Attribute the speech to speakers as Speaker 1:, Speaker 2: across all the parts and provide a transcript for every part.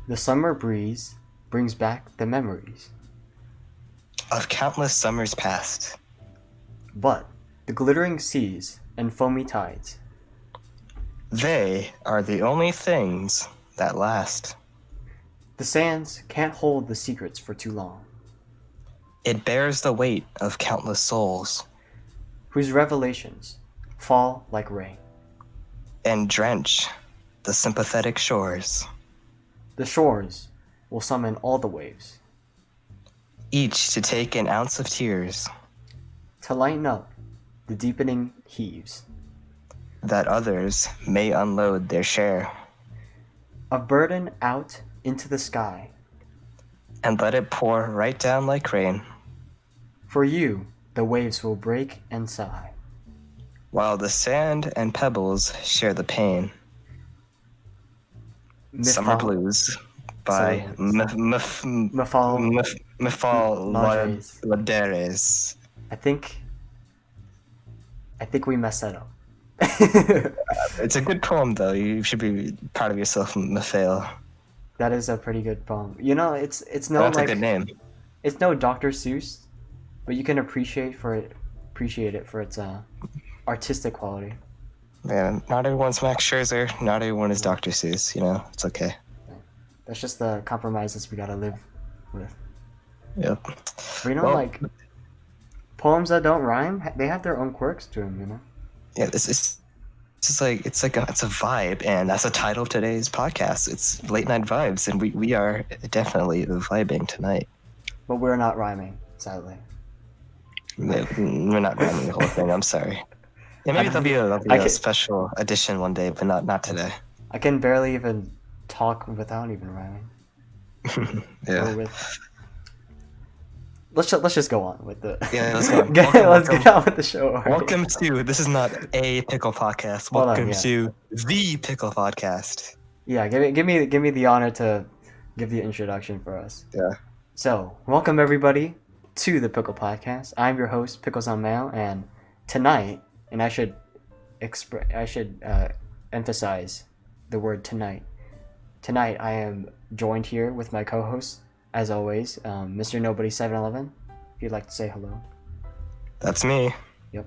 Speaker 1: The summer breeze brings back the memories,
Speaker 2: of countless summers past.
Speaker 1: but the glittering seas and foamy tides,
Speaker 2: They are the only things that last.
Speaker 1: the sands can't hold the secrets for too long,
Speaker 2: It bears the weight of countless souls
Speaker 1: whose revelations fall like rain.
Speaker 2: and drench the sympathetic shores,
Speaker 1: The shores will summon all the waves
Speaker 2: each to take an ounce of tears
Speaker 1: to lighten up the deepening heaves
Speaker 2: that others may unload their share
Speaker 1: of burden out into the sky.
Speaker 2: and let it pour right down like rain,
Speaker 1: For you, the waves will break and sigh.
Speaker 2: while the sand and pebbles share the pain. Summer Blues by
Speaker 1: Mafal
Speaker 2: Mifal
Speaker 1: Ladres.
Speaker 2: Laderes.
Speaker 1: I think we messed that up.
Speaker 2: It's a good poem, though. You should be proud of yourself, Mifal.
Speaker 1: That is a pretty good poem. You know, it's no
Speaker 2: That's
Speaker 1: like
Speaker 2: a good name.
Speaker 1: it's no Dr. Seuss, but you can appreciate it for its artistic quality.
Speaker 2: Yeah, not everyone's Max Scherzer. Not everyone is Dr. Seuss. You know, it's okay.
Speaker 1: That's just the compromises we gotta live with.
Speaker 2: Yep.
Speaker 1: But you know,
Speaker 2: Well-
Speaker 1: like poems that don't rhyme, they have their own quirks to them. You know.
Speaker 2: Yeah, it's a vibe, and that's the title of today's podcast. It's late night vibes, and we are definitely vibing tonight.
Speaker 1: But we're not rhyming, sadly.
Speaker 2: We're not rhyming the whole thing. I'm sorry. Yeah, maybe there'll be a special edition one day, but not today.
Speaker 1: I can barely even talk without even rhyming.
Speaker 2: Yeah.
Speaker 1: Let's just go on with the.
Speaker 2: Yeah, let's go.
Speaker 1: Let's get on with the show. Already.
Speaker 2: Welcome to. This is not a pickle podcast.
Speaker 1: Hold on,
Speaker 2: Welcome
Speaker 1: yeah.
Speaker 2: to the Pickle Podcast.
Speaker 1: Yeah, give me the honor to give the introduction for us.
Speaker 2: Yeah.
Speaker 1: So, welcome everybody to the Pickle Podcast. I'm your host, picklesonmayo, and tonight, and I should emphasize the word tonight. Tonight, I am joined here with my co-host, as always, Mr. Nobody 711. If you'd like to say hello.
Speaker 2: That's me.
Speaker 1: Yep.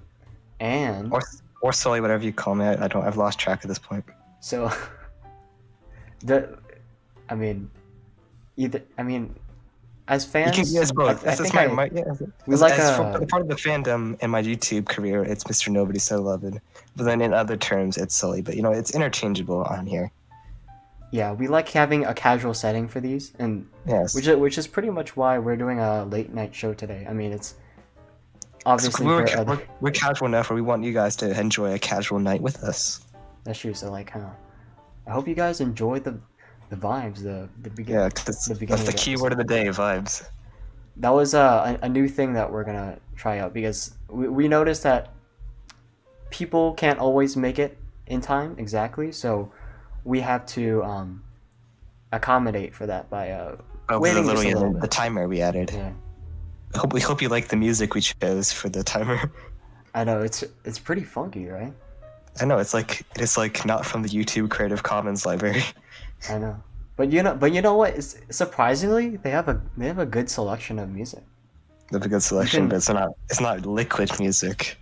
Speaker 1: And
Speaker 2: Or Sully, whatever you call me. I've lost track at this point.
Speaker 1: so, as
Speaker 2: You
Speaker 1: fans,
Speaker 2: can use both.
Speaker 1: I
Speaker 2: That's
Speaker 1: think
Speaker 2: my yeah.
Speaker 1: we
Speaker 2: as,
Speaker 1: like
Speaker 2: as for part of the fandom in my YouTube career, it's Mr. Nobody So Loved. But then in other terms, it's Sully. But it's interchangeable on here.
Speaker 1: yeah, we like having a casual setting for these, and
Speaker 2: Yes.
Speaker 1: which is pretty much why we're doing a late night show today. I mean, it's obviously
Speaker 2: We're casual enough where we want you guys to enjoy a casual night with us.
Speaker 1: that's true. So like, I hope you guys enjoyed the vibes, the beginning.
Speaker 2: Yeah, 'cause that's
Speaker 1: beginning
Speaker 2: the
Speaker 1: of the
Speaker 2: key
Speaker 1: episode.
Speaker 2: word of the day, vibes.
Speaker 1: That was a new thing that we're gonna try out because we noticed that people can't always make it in time exactly, so we have to accommodate for that by waiting just a little bit.
Speaker 2: The timer we added.
Speaker 1: Yeah.
Speaker 2: We hope you like the music we chose for the timer.
Speaker 1: I know it's pretty funky, right?
Speaker 2: I know it's like not from the YouTube Creative Commons library.
Speaker 1: I know, but you know what? Surprisingly, they have a good selection of music.
Speaker 2: They have a good selection, but it's not liquid music.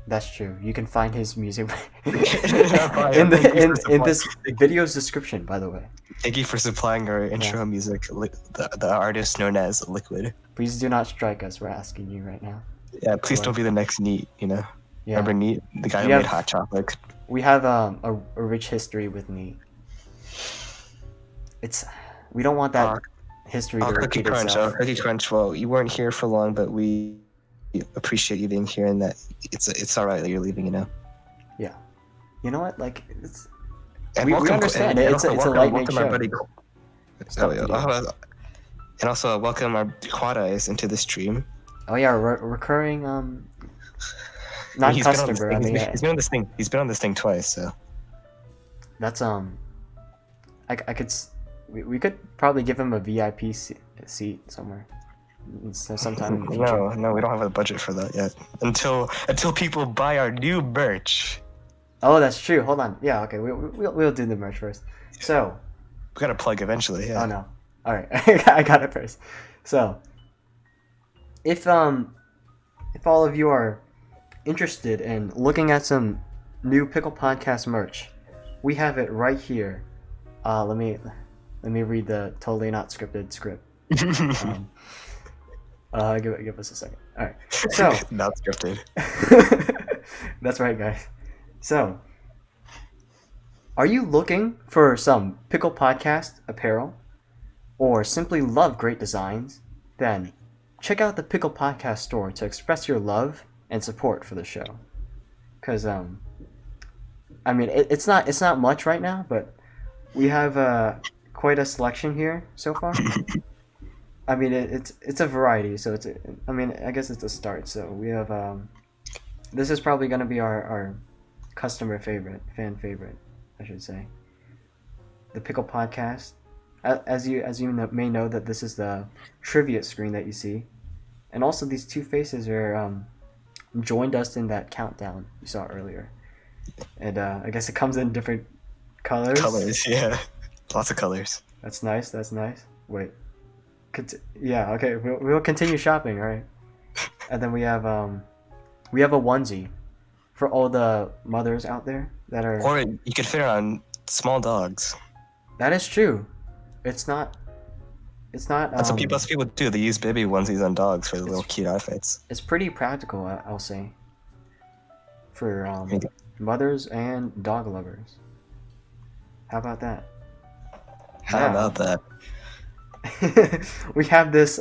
Speaker 1: That's true. You can find his music in
Speaker 2: in
Speaker 1: this video's description, by the way.
Speaker 2: Thank you for supplying our intro music. The artist known as Liquid.
Speaker 1: Please do not strike us. We're asking you right now.
Speaker 2: Yeah, please don't be the next Neat. Yeah. Remember Neat, the guy who
Speaker 1: We
Speaker 2: made
Speaker 1: have-
Speaker 2: hot chocolate.
Speaker 1: We have a rich history with me. We don't want that history to
Speaker 2: Cookie
Speaker 1: repeat
Speaker 2: Crunch.
Speaker 1: itself.
Speaker 2: Cookie Crunch. Well, you weren't here for long, but we appreciate you being here, and that it's all right that you're leaving.
Speaker 1: Yeah. You know what? Like
Speaker 2: And
Speaker 1: we
Speaker 2: welcome-
Speaker 1: understand
Speaker 2: and
Speaker 1: it. It's a
Speaker 2: welcome-
Speaker 1: light night
Speaker 2: welcome our
Speaker 1: show.
Speaker 2: buddy-
Speaker 1: Stuff
Speaker 2: Oh,
Speaker 1: to
Speaker 2: yeah.
Speaker 1: do.
Speaker 2: And also welcome our Quadeyes into the stream.
Speaker 1: Oh yeah, recurring not
Speaker 2: He's been on
Speaker 1: customer.
Speaker 2: this
Speaker 1: I
Speaker 2: thing-
Speaker 1: mean,
Speaker 2: he's been on this thing. He's been on this thing twice. So
Speaker 1: that's we could probably give him a VIP seat somewhere. Sometime in the future.
Speaker 2: no, we don't have a budget for that yet. Until people buy our new merch.
Speaker 1: Oh, that's true. Hold on. Yeah, okay. We'll do the merch first. So,
Speaker 2: We gotta plug eventually. Yeah.
Speaker 1: Oh no. All right, I got it first. So, if all of you are interested in looking at some new Pickle Podcast merch, we have it right here. Let me read the totally not scripted script. Give us a second. All right. So
Speaker 2: Not scripted.
Speaker 1: that's right, guys. So, are you looking for some Pickle Podcast apparel, or simply love great designs? Then check out the Pickle Podcast Store to express your love and support for the show. Because I mean, it's not much right now, but we have quite a selection here so far. I mean, it's a variety, so I mean, I guess it's a start. So we have this is probably gonna be our customer favorite, fan favorite, I should say. The Pickle Podcast. As you may know, that this is the trivia screen that you see, and also these two faces are joined us in that countdown you saw earlier, and I guess it comes in different colors.
Speaker 2: Colors, yeah, lots of colors.
Speaker 1: That's nice. Wait, yeah, okay, we'll continue shopping, all right? And then we have a onesie for all the mothers out there that are.
Speaker 2: Or you could fit it on small dogs.
Speaker 1: That is true. It's not.
Speaker 2: That's what people do. They use baby onesies on dogs for the little cute outfits.
Speaker 1: It's pretty practical, I'll say. For mothers and dog lovers. How about that?
Speaker 2: How about that?
Speaker 1: We have this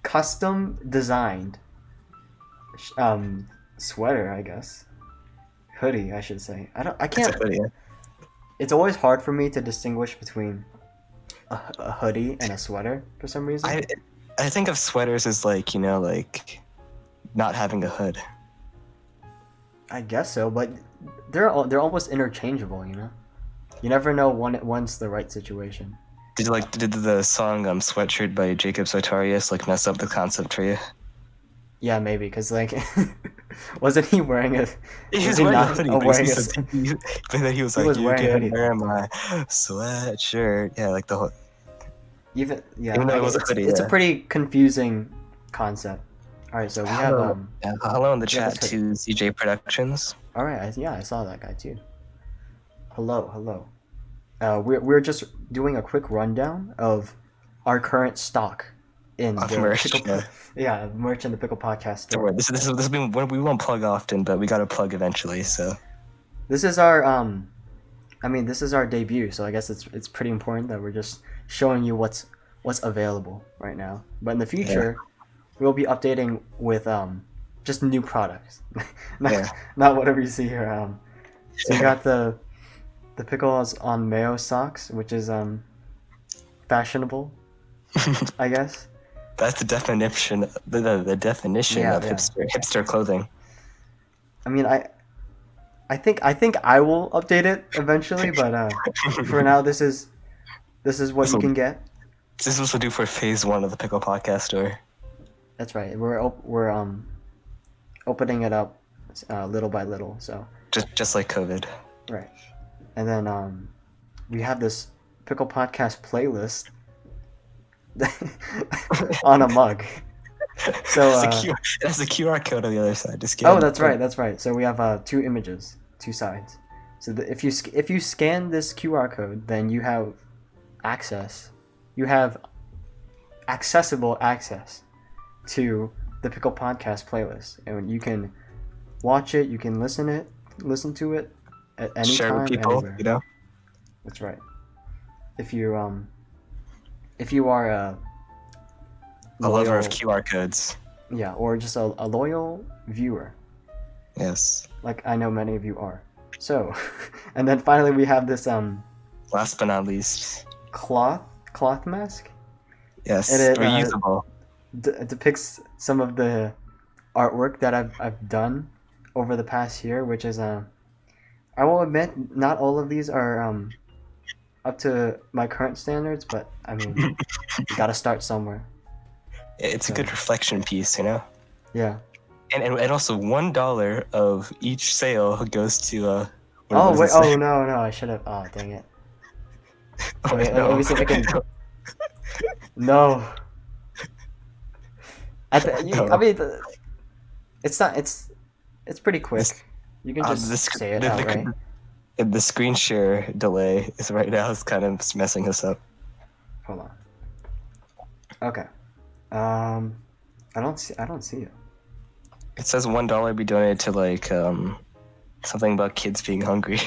Speaker 1: custom designed sweater, I guess. Hoodie, I should say. I can't.
Speaker 2: It's a hoodie.
Speaker 1: It's always hard for me to distinguish between a hoodie and a sweater for some reason.
Speaker 2: I think of sweaters as like not having a hood.
Speaker 1: I guess so, but they're almost interchangeable, you know. You never know when's the right situation.
Speaker 2: Did the song "Sweatshirt" by Jacob Sartorius mess up the concept for you?
Speaker 1: Yeah, maybe, because wasn't he wearing a?
Speaker 2: He was wearing a hoodie, but he was like, "You can wear my sweatshirt." Yeah, like the whole.
Speaker 1: Even
Speaker 2: though it was a hoodie,
Speaker 1: it's a pretty confusing concept. All right, so we have
Speaker 2: hello in the chat to CJ Productions.
Speaker 1: All right, I saw that guy too. Hello. We're just doing a quick rundown of our current stock in the
Speaker 2: merch.
Speaker 1: Merch in the Pickle Podcast Store.
Speaker 2: Don't worry, this has been one we won't plug often, but we got to plug eventually. So
Speaker 1: this is our this is our debut, so I guess it's pretty important that we're just showing you what's available right now. But in the future, we'll be updating with just new products, not whatever you see here. So you got the pickles on mayo socks, which is fashionable, I guess.
Speaker 2: That's the definition. The definition of hipster clothing.
Speaker 1: I mean, I think I will update it eventually, but for now, this is what you can get.
Speaker 2: This is what we'll do for phase 1 of the Pickle Podcast Store.
Speaker 1: That's right. We're opening it up little by little. So
Speaker 2: just like COVID.
Speaker 1: Right. And then we have this Pickle Podcast playlist on a mug. So
Speaker 2: that's a QR code on the other side. Just kidding.
Speaker 1: Oh, that's right. So we have 2 images, 2 sides. So if you scan this QR code, then you have access. You have accessible access to the Pickle Podcast playlist, and you can watch it. You can listen to it at any
Speaker 2: share
Speaker 1: time,
Speaker 2: with people,
Speaker 1: anywhere.
Speaker 2: you know.
Speaker 1: That's right. If you are a
Speaker 2: lover of QR codes,
Speaker 1: or just a loyal viewer.
Speaker 2: Yes.
Speaker 1: Like I know many of you are. So, and then finally we have this
Speaker 2: last but not least,
Speaker 1: cloth mask.
Speaker 2: Yes,
Speaker 1: and it,
Speaker 2: reusable.
Speaker 1: Depicts some of the artwork that I've done over the past year, which is I will admit not all of these are up to my current standards, but I mean you gotta start somewhere.
Speaker 2: It's a good reflection piece, you know.
Speaker 1: Yeah.
Speaker 2: And also $1 of each sale goes to
Speaker 1: no, I should have. Oh, dang it. Okay,
Speaker 2: no.
Speaker 1: let me see if I can. No. I
Speaker 2: No.
Speaker 1: mean, it's not. It's pretty quick.
Speaker 2: This-
Speaker 1: You can just say it
Speaker 2: the,
Speaker 1: outright.
Speaker 2: the screen share delay is right now is kind of messing us up.
Speaker 1: Hold on. Okay. I don't see it.
Speaker 2: It says $1 be donated to like something about kids being hungry.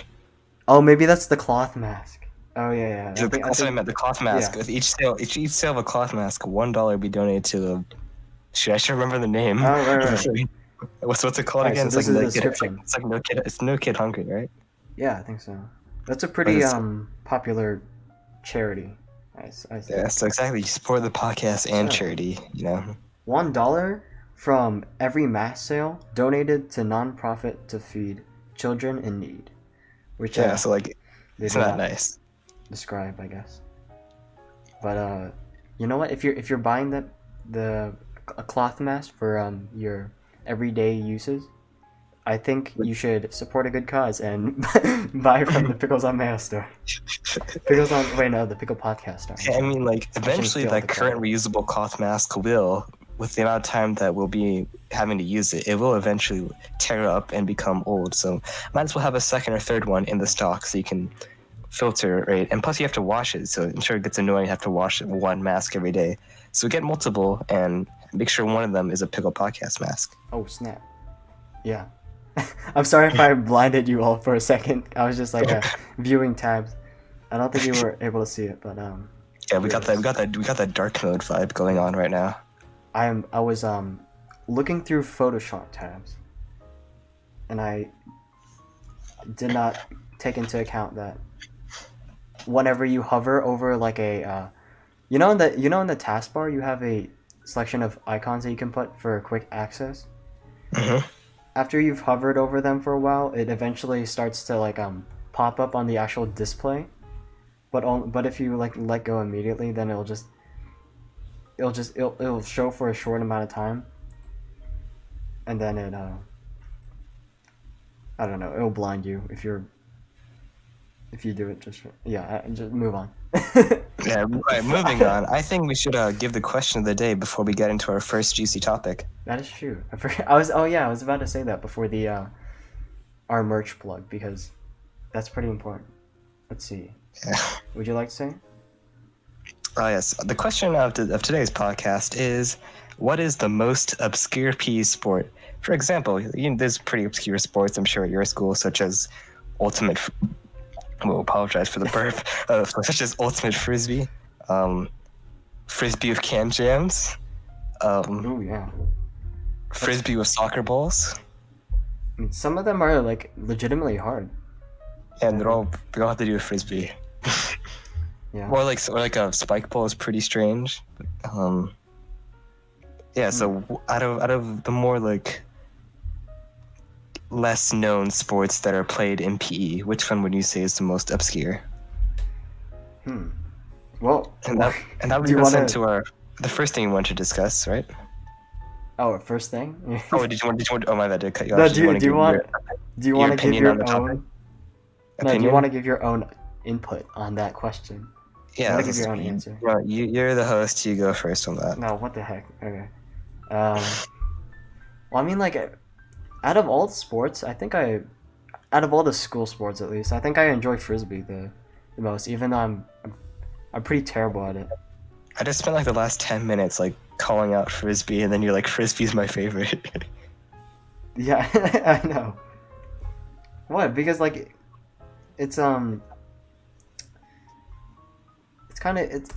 Speaker 1: Oh, maybe that's the cloth mask. Oh yeah.
Speaker 2: That's what I meant. The cloth mask.
Speaker 1: Yeah.
Speaker 2: With each sale of a cloth mask, $1 be donated to the. I should remember the name.
Speaker 1: Oh right.
Speaker 2: What's it called
Speaker 1: Alright,
Speaker 2: again?
Speaker 1: so
Speaker 2: It's
Speaker 1: this
Speaker 2: like
Speaker 1: is the description.
Speaker 2: It's like no kid. It's no kid hungry, right?
Speaker 1: Yeah, I think so. That's a pretty
Speaker 2: it's-
Speaker 1: popular charity. I think.
Speaker 2: Yeah. So exactly, you support the podcast and
Speaker 1: So-
Speaker 2: charity. You know.
Speaker 1: $1 from every mask sale donated to non-profit to feed children in need. Which
Speaker 2: Yeah. So like,
Speaker 1: they
Speaker 2: it's
Speaker 1: do
Speaker 2: not nice.
Speaker 1: describe, I guess. But you know what? If you're buying a cloth mask for your everyday uses, I think you should support a good cause and buy from the Pickles on Mayo store. The Pickle Podcast store.
Speaker 2: Yeah, I mean, like, eventually,
Speaker 1: feel
Speaker 2: that
Speaker 1: the
Speaker 2: current
Speaker 1: quality.
Speaker 2: reusable cloth mask will, with the amount of time that we'll be having to use it, it will eventually tear up and become old. So, might as well have a second or third one in the stock so you can filter, right? And plus, you have to wash it, so I'm sure it gets annoying to have to wash one mask every day. So, get multiple and make sure one of them is a Pickle Podcast mask.
Speaker 1: Oh snap! Yeah, I'm sorry if I blinded you all for a second. I was just like viewing tabs. I don't think you were able to see it, but
Speaker 2: Yeah, we got that dark mode vibe going on right now.
Speaker 1: I was looking through Photoshop tabs, and I did not take into account that whenever you hover over like a in the taskbar you have a selection of icons that you can put for quick access.
Speaker 2: Mm-hmm.
Speaker 1: After you've hovered over them for a while, it eventually starts to like pop up on the actual display. But if you like let go immediately, then it'll show for a short amount of time, and then it I don't know, it'll blind you if you do it. Just move on.
Speaker 2: Yeah, right, moving on. I think we should give the question of the day before we get into our first juicy topic.
Speaker 1: That is true. I was about to say that before the our merch plug, because that's pretty important. Let's see.
Speaker 2: Yeah.
Speaker 1: Would you like to say?
Speaker 2: Oh, yes. The question of today's podcast is, what is the most obscure PE sport? For example, there's pretty obscure sports, I'm sure, at your school, such as apologize for the burp, such as ultimate frisbee, frisbee with can jams,
Speaker 1: Oh yeah.
Speaker 2: frisbee with soccer balls,
Speaker 1: I mean, some of them are like legitimately hard.
Speaker 2: and they all have to do with frisbee.
Speaker 1: Yeah.
Speaker 2: Or like a spike ball is pretty strange. Yeah. So out of the more like less known sports that are played in PE, which one would you say is the most obscure?
Speaker 1: Well,
Speaker 2: And that would
Speaker 1: do you
Speaker 2: lead us
Speaker 1: wanna-
Speaker 2: into the first thing we want to discuss, right?
Speaker 1: oh, first thing.
Speaker 2: Oh, did you want? Oh, my bad. Did I cut you off?
Speaker 1: No,
Speaker 2: Did
Speaker 1: do you
Speaker 2: give
Speaker 1: want
Speaker 2: your
Speaker 1: to give
Speaker 2: opinion
Speaker 1: your
Speaker 2: on the topic?
Speaker 1: own? No, do you want to give your own input on that question?
Speaker 2: Yeah,
Speaker 1: want to give your own answer?
Speaker 2: Well, you're the host. You go first on that.
Speaker 1: No, what the heck? Okay. Well, I mean, like, out of all the sports, out of all the school sports at least, I think I enjoy frisbee the most, even though I'm pretty terrible at it.
Speaker 2: I just spent like the last 10 minutes like calling out frisbee, and then you're like, frisbee's my favorite.
Speaker 1: Yeah, I know. What? Because like, it's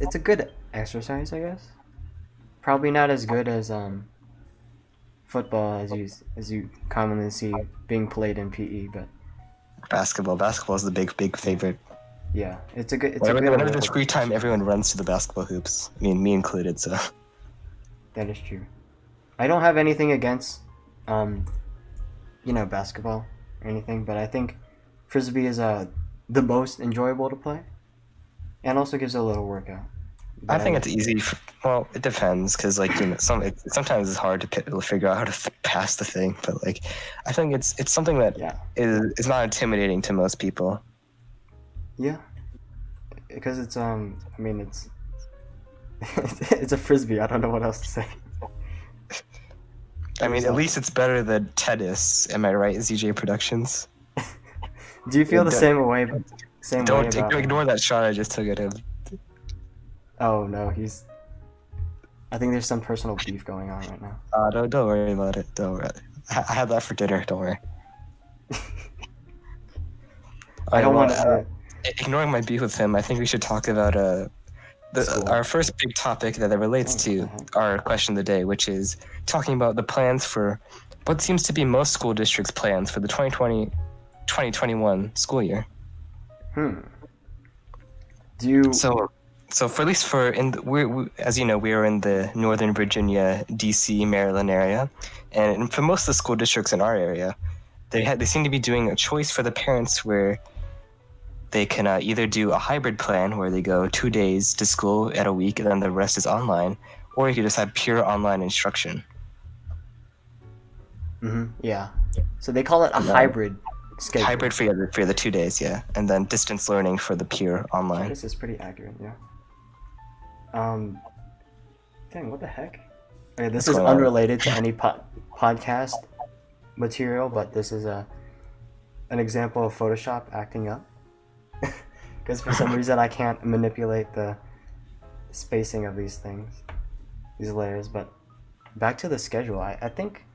Speaker 1: it's a good exercise, I guess. Probably not as good as football as you commonly see being played in PE, but
Speaker 2: Basketball is the big favorite.
Speaker 1: yeah, it's a good.
Speaker 2: Whenever there's free time, everyone runs to the basketball hoops. I mean, me included. So
Speaker 1: That is true. I don't have anything against basketball or anything, but I think frisbee is the most enjoyable to play, and also gives a little workout.
Speaker 2: I think it's easy. Well, it depends because like sometimes it's hard to figure out how to pass the thing, but like I think it's something that
Speaker 1: Yeah.
Speaker 2: is not intimidating to most people.
Speaker 1: Yeah. because it's I mean it's it's a frisbee. I don't know what else to say.
Speaker 2: I mean, at least it's better than tennis. Am I right, ZJ Productions?
Speaker 1: Do you feel the same way?
Speaker 2: Don't ignore that shot I just took at him.
Speaker 1: Oh no, he's. I think there's some personal beef going on right now.
Speaker 2: Don't worry about it. Don't worry. I had that for dinner. Don't worry.
Speaker 1: I don't want to.
Speaker 2: Ignoring my beef with him, I think we should talk about our first big topic that relates to our question of the day, which is talking about the plans for what seems to be most school districts' plans for the 2020-2021 school year.
Speaker 1: Do you?
Speaker 2: So for at least for we as you know, we are in the Northern Virginia, D.C., Maryland area, and for most of the school districts in our area, they seem to be doing a choice for the parents where they can either do a hybrid plan where they go 2 days to school at a week and then the rest is online, or you could just have pure online instruction.
Speaker 1: Yeah. So they call it a hybrid schedule.
Speaker 2: Hybrid for the 2 days, yeah, and then distance learning for the pure online.
Speaker 1: This is pretty accurate, yeah. Dang, what the heck? Okay, this is unrelated to any podcast material, but this is an example of Photoshop acting up. Because for some reason I can't manipulate the spacing of these things, these layers. But back to the schedule, I think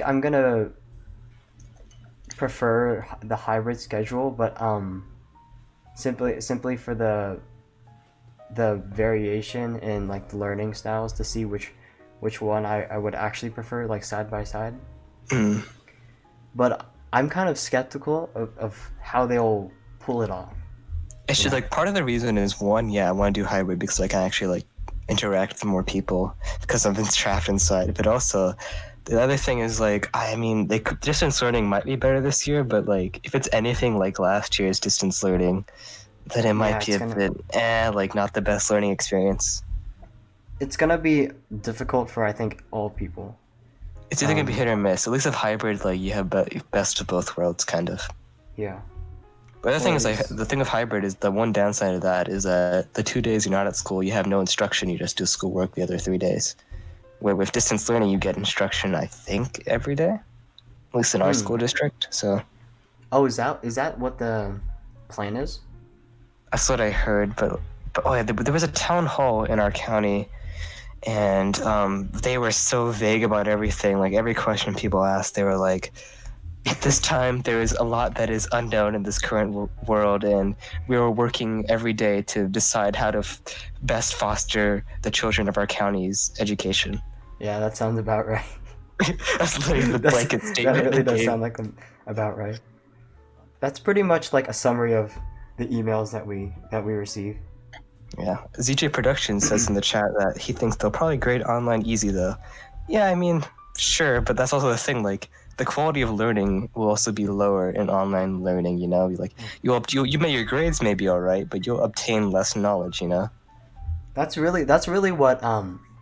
Speaker 1: I'm gonna prefer the hybrid schedule, but simply for the variation in like the learning styles to see which one I would actually prefer, like side by side. But I'm kind of skeptical of how they'll pull it off.
Speaker 2: It's just like part of the reason is one, I want to do hybrid because I can actually like interact with more people because I've been trapped inside. But also, the other thing is like, I mean, distance learning might be better this year, but like if it's anything like last year's distance learning, then it might be a bit like not the best learning experience.
Speaker 1: It's gonna be difficult for I think all people.
Speaker 2: It's either gonna be hit or miss. At least with hybrid, like you have best of both worlds, kind of.
Speaker 1: Yeah.
Speaker 2: But the thing is, like, the thing with hybrid is the one downside of that is that the 2 days you're not at school, you have no instruction. You just do schoolwork the other 3 days. Where with distance learning, you get instruction, I think, every day, at least in our school district. So.
Speaker 1: Oh, is that what the plan is?
Speaker 2: That's what I heard, but there was a town hall in our county. And they were so vague about everything. Like every question people asked, they were like, at this time, there is a lot that is unknown in this current world, and we were working every day to decide how to best foster the children of our county's education.
Speaker 1: Yeah, that sounds about right.
Speaker 2: That's literally the blanket statement.
Speaker 1: That really does sound like about right. That's pretty much like a summary of the emails that we receive.
Speaker 2: Yeah, ZJ Productions says in the chat that he thinks they'll probably grade online easy though. Yeah, I mean, sure, but that's also the thing. Like, the quality of learning will also be lower in online learning. You know, like you may your grades may be all right, but you'll obtain less knowledge. You know.
Speaker 1: That's really what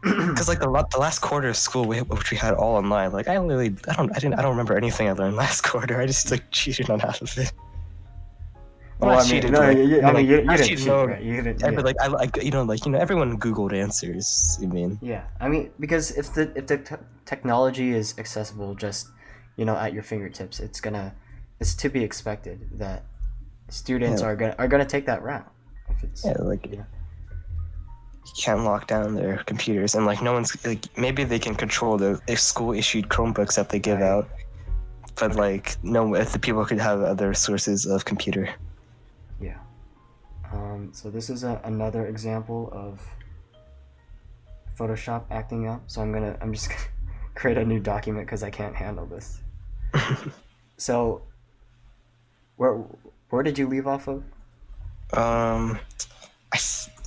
Speaker 2: Because like the last quarter of school, which we had all online. Like I don't remember anything I learned last quarter. I just like cheated on half of it.
Speaker 1: Well, I mean, cheated, no, you didn't cheat, right? You didn't.
Speaker 2: Yeah. But like everyone Googled answers. You mean?
Speaker 1: Yeah, I mean, because if the technology is accessible, just at your fingertips, it's to be expected that students are gonna take that route. If it's,
Speaker 2: you can't lock down their computers, and like no one's like maybe they can control the school issued Chromebooks that they give out, but like no, if the people could have other sources of computer.
Speaker 1: Yeah. So this is another example of Photoshop acting up. So I'm just gonna create a new document because I can't handle this. So, where did you leave off of?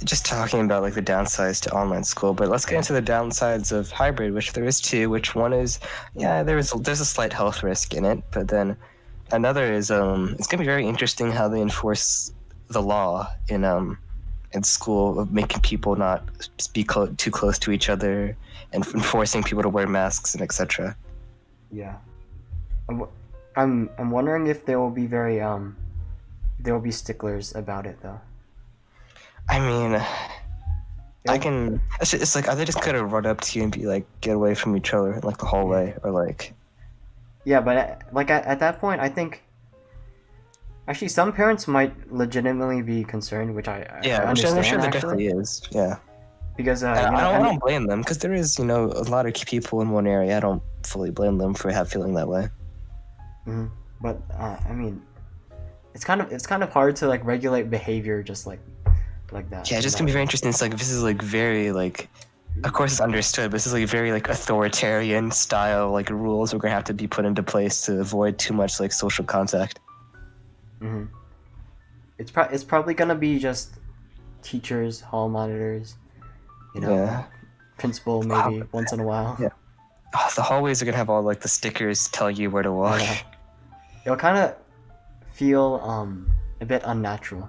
Speaker 2: Just talking about like the downsides to online school, but let's get into the downsides of hybrid, which there is two. Which one is, there's a slight health risk in it, but then another is it's gonna be very interesting how they enforce the law in school of making people not be too close to each other and forcing people to wear masks and etc.
Speaker 1: Yeah, I'm wondering if they will be very there'll be sticklers about it though.
Speaker 2: I mean, I
Speaker 1: It'll-
Speaker 2: can. It's like, are they just gonna run up to you and be like, "Get away from each other," in like the hallway, or like?
Speaker 1: Yeah, but at that point, I think actually some parents might legitimately be concerned, which I
Speaker 2: Yeah, which
Speaker 1: understand
Speaker 2: I'm sure there
Speaker 1: actually,
Speaker 2: definitely is. Yeah,
Speaker 1: because
Speaker 2: and I don't blame them because there is, a lot of people in one area. I don't fully blame them for feeling that way.
Speaker 1: Mhm. But I mean, it's kind of hard to like regulate behavior just like that.
Speaker 2: Yeah, it's just gonna be very interesting. It's like this is like very like, of course it's understood, but this is like very like authoritarian style like rules we're gonna have to be put into place to avoid too much like social contact.
Speaker 1: Hmm. It's probably gonna be just teachers, hall monitors,
Speaker 2: Yeah.
Speaker 1: principal maybe once in a while.
Speaker 2: Yeah. Oh, the hallways are gonna have all like the stickers telling you where to walk.
Speaker 1: Yeah. It'll kind of feel a bit unnatural.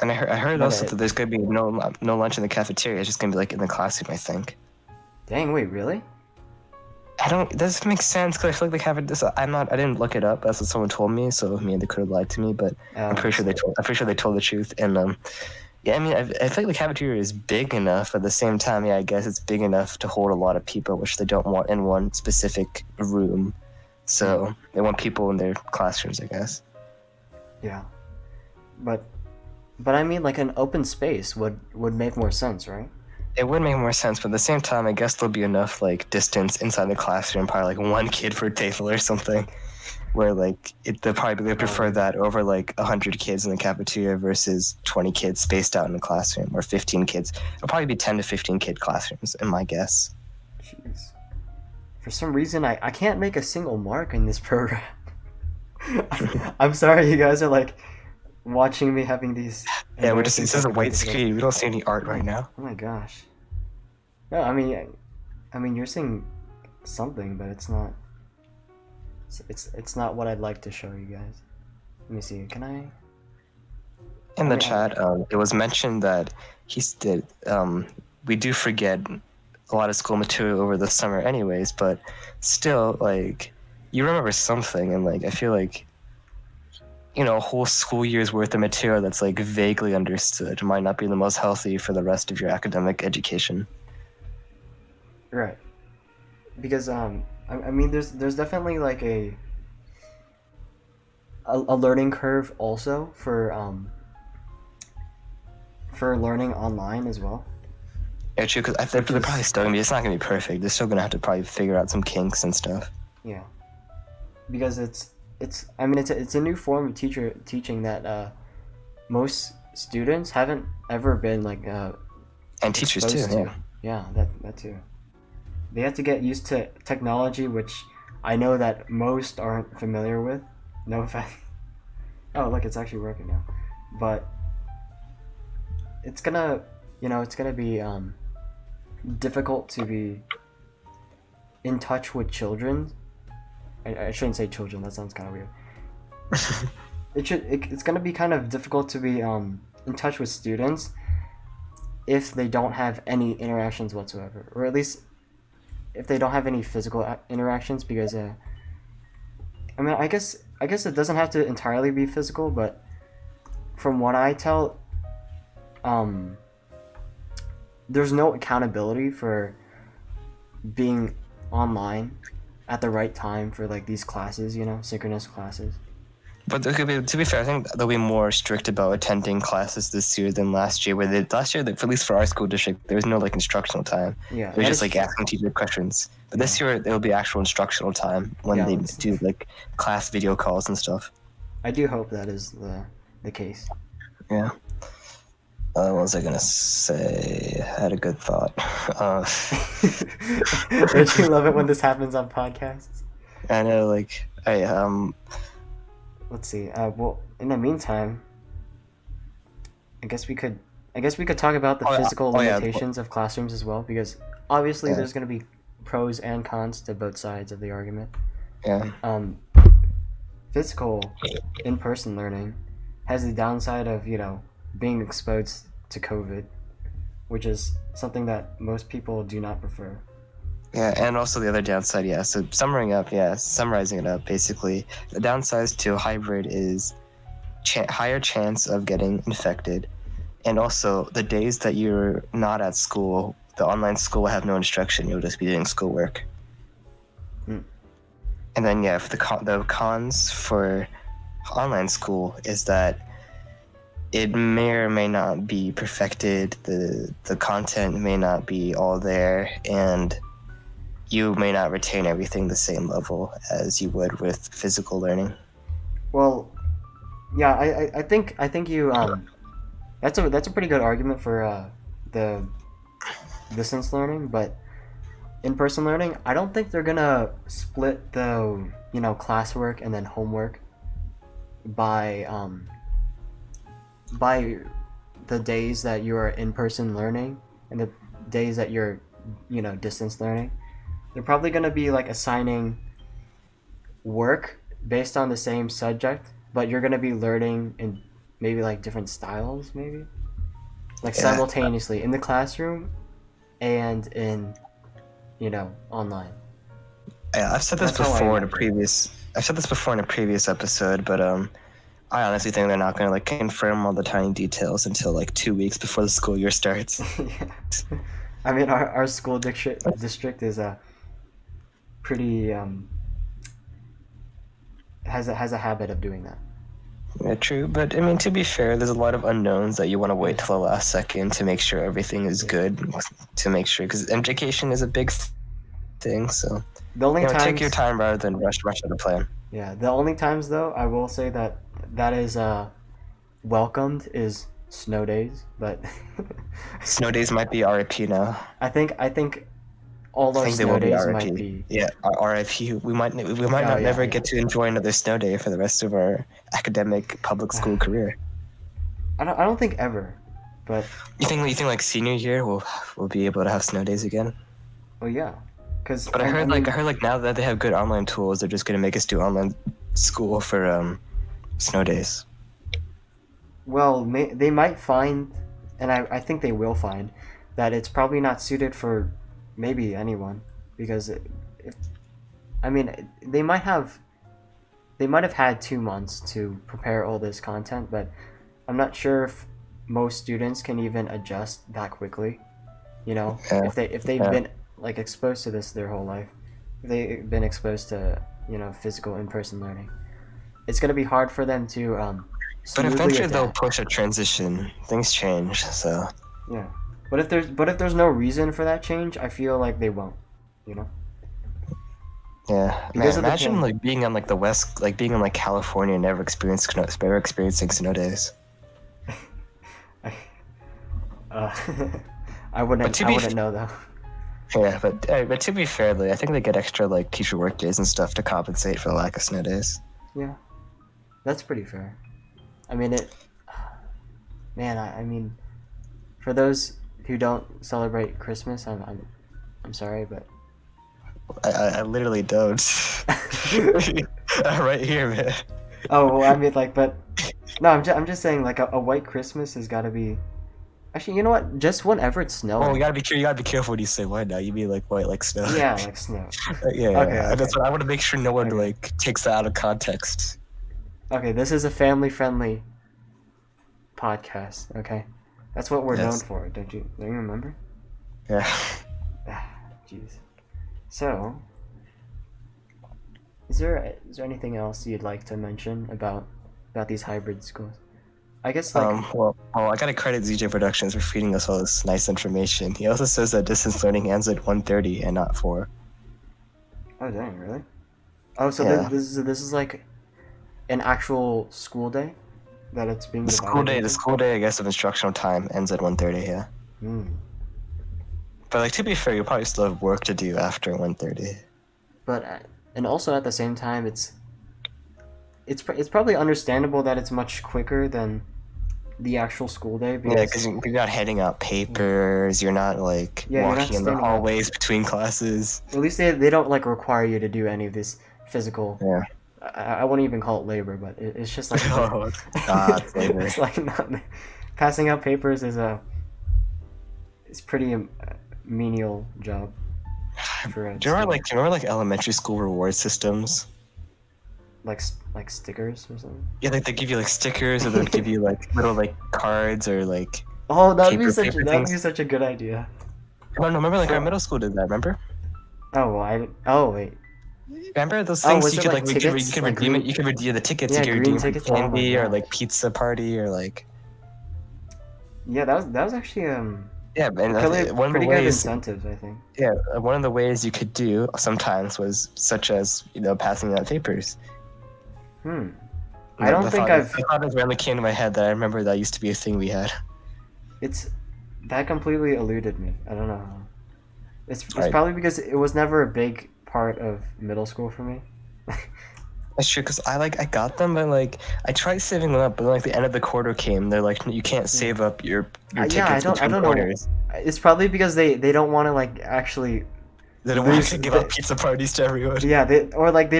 Speaker 2: And I heard
Speaker 1: But
Speaker 2: also that there's gonna be no lunch in the cafeteria. It's just gonna be like in the classroom, I think.
Speaker 1: Dang, wait, really?
Speaker 2: It doesn't make sense because I feel like they have this. I didn't look it up. That's what someone told me. So they could have lied to me, but I'm pretty sure they told the truth. And yeah, I mean, I feel like the cafeteria is big enough. At the same time, yeah, I guess it's big enough to hold a lot of people, which they don't want in one specific room. So they want people in their classrooms, I guess.
Speaker 1: Yeah, but I mean, like an open space would make more sense, right?
Speaker 2: It would make more sense, but at the same time, I guess there'll be enough like distance inside the classroom, probably like one kid per table or something, where like they prefer that over like 100 kids in the cafeteria versus 20 kids spaced out in the classroom, or 15 kids. It'll probably be 10 to 15 kid classrooms, in my guess.
Speaker 1: Jeez. For some reason, I can't make a single mark in this program. I'm sorry, you guys are like watching me having these.
Speaker 2: Yeah, this is a white screen. We don't see any art right now.
Speaker 1: Oh my gosh. No, I mean, you're seeing something, but it's not. It's not what I'd like to show you guys. Let me see. Can I?
Speaker 2: In the chat, it was mentioned that we do forget a lot of school material over the summer, anyways. But still, like, you remember something, and like I feel like, a whole school year's worth of material that's like vaguely understood might not be the most healthy for the rest of your academic education.
Speaker 1: Right. Because I mean, there's definitely like a learning curve also for learning online as well.
Speaker 2: Yeah, true. Because they're probably still gonna be. It's not gonna be perfect. They're still gonna have to probably figure out some kinks and stuff.
Speaker 1: Yeah. Because it's a new form of teaching that most students haven't ever been like
Speaker 2: and teachers too.
Speaker 1: exposed to.
Speaker 2: Yeah.
Speaker 1: Yeah, that too. They have to get used to technology, which I know that most aren't familiar with. No offense. Oh, look, it's actually working now. But it's gonna be difficult to be in touch with children. I shouldn't say children. That sounds kind of weird. It's gonna be kind of difficult to be in touch with students if they don't have any interactions whatsoever, or at least if they don't have any physical interactions. Because I mean, I guess it doesn't have to entirely be physical, but from what I tell, there's no accountability for being online at the right time for like these classes, synchronous classes.
Speaker 2: But there could be, to be fair, I think they'll be more strict about attending classes this year than last year. Last year, at least for our school district, there was no like instructional time.
Speaker 1: Yeah,
Speaker 2: it was just like asking teacher questions. But this year, there will be actual instructional time when they do like class video calls and stuff.
Speaker 1: I do hope that is the case.
Speaker 2: Yeah. What was I gonna say? I had a good thought.
Speaker 1: Don't you love it when this happens on podcasts?
Speaker 2: I know, like
Speaker 1: Let's see. Well, in the meantime, I guess we could talk about the physical limitations of classrooms as well, because obviously there's going to be pros and cons to both sides of the argument.
Speaker 2: Yeah.
Speaker 1: Physical in-person learning has the downside of being exposed to COVID, which is something that most people do not prefer.
Speaker 2: Yeah, and also the other downside, so summarizing it up, basically, the downsides to hybrid is higher chance of getting infected. And also, the days that you're not at school, the online school will have no instruction. You'll just be doing schoolwork.
Speaker 1: Mm.
Speaker 2: And then, yeah, the cons for online school is that it may or may not be perfected. The content may not be all there, and you may not retain everything the same level as you would with physical learning.
Speaker 1: Well, yeah, I think you that's a pretty good argument for the distance learning, but in-person learning, I don't think they're gonna split the classwork and then homework by the days that you are in-person learning and the days that you're distance learning. They're probably gonna be like assigning work based on the same subject, but you're gonna be learning in maybe like different styles, maybe like simultaneously in the classroom and in online.
Speaker 2: Yeah, I've said this before in a previous episode, but I honestly think they're not going to like confirm all the tiny details until like 2 weeks before the school year starts.
Speaker 1: Yeah. I mean, our school district is a pretty has a habit of doing that.
Speaker 2: Yeah, true, but I mean, to be fair, there's a lot of unknowns that you want to wait till the last second to make sure everything is good, to make sure, because education is a big thing, so
Speaker 1: The only times,
Speaker 2: take your time rather than rush out a plan.
Speaker 1: Yeah, the only times though I will say that is welcomed is snow days, but
Speaker 2: Snow days might be RIP now.
Speaker 1: I think all our snow days might be.
Speaker 2: Yeah, RIP. We might never get to enjoy another snow day for the rest of our academic public school career.
Speaker 1: I don't think ever, but
Speaker 2: you think like senior year we'll be able to have snow days again?
Speaker 1: Well, yeah,
Speaker 2: but I heard like now that they have good online tools, they're just gonna make us do online school for snow days.
Speaker 1: Well, they might find, and I think they will find, that it's probably not suited for maybe anyone, because they might have had 2 months to prepare all this content, but I'm not sure if most students can even adjust that quickly. If they've been like exposed to this their whole life, if they've been exposed to physical in-person learning, it's gonna be hard for them to
Speaker 2: but eventually they'll push a transition. Things change, so
Speaker 1: yeah. But if there's no reason for that change, I feel like they won't.
Speaker 2: Yeah, man, imagine like being on like the west, like being in like California, and never experiencing snow days.
Speaker 1: I wouldn't know though.
Speaker 2: Yeah, but to be fair, I think they get extra like teacher work days and stuff to compensate for the lack of snow days.
Speaker 1: Yeah, that's pretty fair. I mean I mean, for those who don't celebrate Christmas, I'm sorry, but
Speaker 2: I literally don't. Right here, man.
Speaker 1: Oh, well, I mean, like, but no, I'm just saying, like, a white Christmas has got to be. Actually, you know what? Just whenever it's snowing.
Speaker 2: Oh, you gotta be careful when you say white now. You mean like white, like snow.
Speaker 1: Yeah, like snow.
Speaker 2: Yeah. Okay. That's what I want to make sure no one like takes that out of context.
Speaker 1: Okay, this is a family-friendly podcast. Okay, that's what we're known for. Don't you remember?
Speaker 2: Yeah.
Speaker 1: Jeez. So, is there anything else you'd like to mention about these hybrid schools? I guess like
Speaker 2: well, I gotta credit ZJ Productions for feeding us all this nice information. He also says that distance learning ends at 1:30 and not 4.
Speaker 1: Oh dang, really? Oh, so this is like an actual school day that it's being divided.
Speaker 2: The school day, I guess, of instructional time ends at 1:30. Yeah. But like to be fair, you probably still have work to do after 1:30.
Speaker 1: But and also at the same time, it's probably understandable that it's much quicker than the actual school day.
Speaker 2: Because you're not handing out papers. You're not like walking in the hallways between classes.
Speaker 1: At least they don't like require you to do any of this physical.
Speaker 2: Yeah.
Speaker 1: I wouldn't even call it labor, but it's just like
Speaker 2: it's labor.
Speaker 1: It's like passing out papers it's pretty menial job.
Speaker 2: Do you remember like elementary school reward systems?
Speaker 1: like stickers or something.
Speaker 2: Yeah, like they give you like stickers, or they'll give you like little like cards or like
Speaker 1: Oh, that'd be
Speaker 2: paper things.
Speaker 1: such a good idea.
Speaker 2: Oh no, remember like our middle school did that. Remember?
Speaker 1: Oh, oh wait.
Speaker 2: Remember those
Speaker 1: Oh,
Speaker 2: things
Speaker 1: was
Speaker 2: you
Speaker 1: it
Speaker 2: could
Speaker 1: like
Speaker 2: you
Speaker 1: tickets?
Speaker 2: could
Speaker 1: Like
Speaker 2: redeem it.
Speaker 1: green-
Speaker 2: You could redeem the tickets.
Speaker 1: Yeah,
Speaker 2: You could
Speaker 1: green
Speaker 2: redeem for
Speaker 1: tickets? Oh my
Speaker 2: candy or
Speaker 1: gosh.
Speaker 2: like pizza party or like
Speaker 1: Yeah, that was actually
Speaker 2: yeah. And one of
Speaker 1: pretty
Speaker 2: the
Speaker 1: good
Speaker 2: ways
Speaker 1: incentives, I think.
Speaker 2: yeah one of the ways you could do sometimes was such as passing out papers.
Speaker 1: I don't think
Speaker 2: The thought that randomly came to my head that I remember that used to be a thing we had.
Speaker 1: That completely eluded me. I don't know how. It's
Speaker 2: Right.
Speaker 1: probably because it was never a big part of middle school for me.
Speaker 2: That's true, because I got them, but like I tried saving them up, but then, like the end of the quarter came. They're like, you can't save up your tickets
Speaker 1: Yeah, I
Speaker 2: between
Speaker 1: don't know.
Speaker 2: quarters.
Speaker 1: It's probably because they don't want to like actually.
Speaker 2: They don't want
Speaker 1: lose
Speaker 2: to give
Speaker 1: the-
Speaker 2: out pizza parties to everyone.
Speaker 1: Yeah, they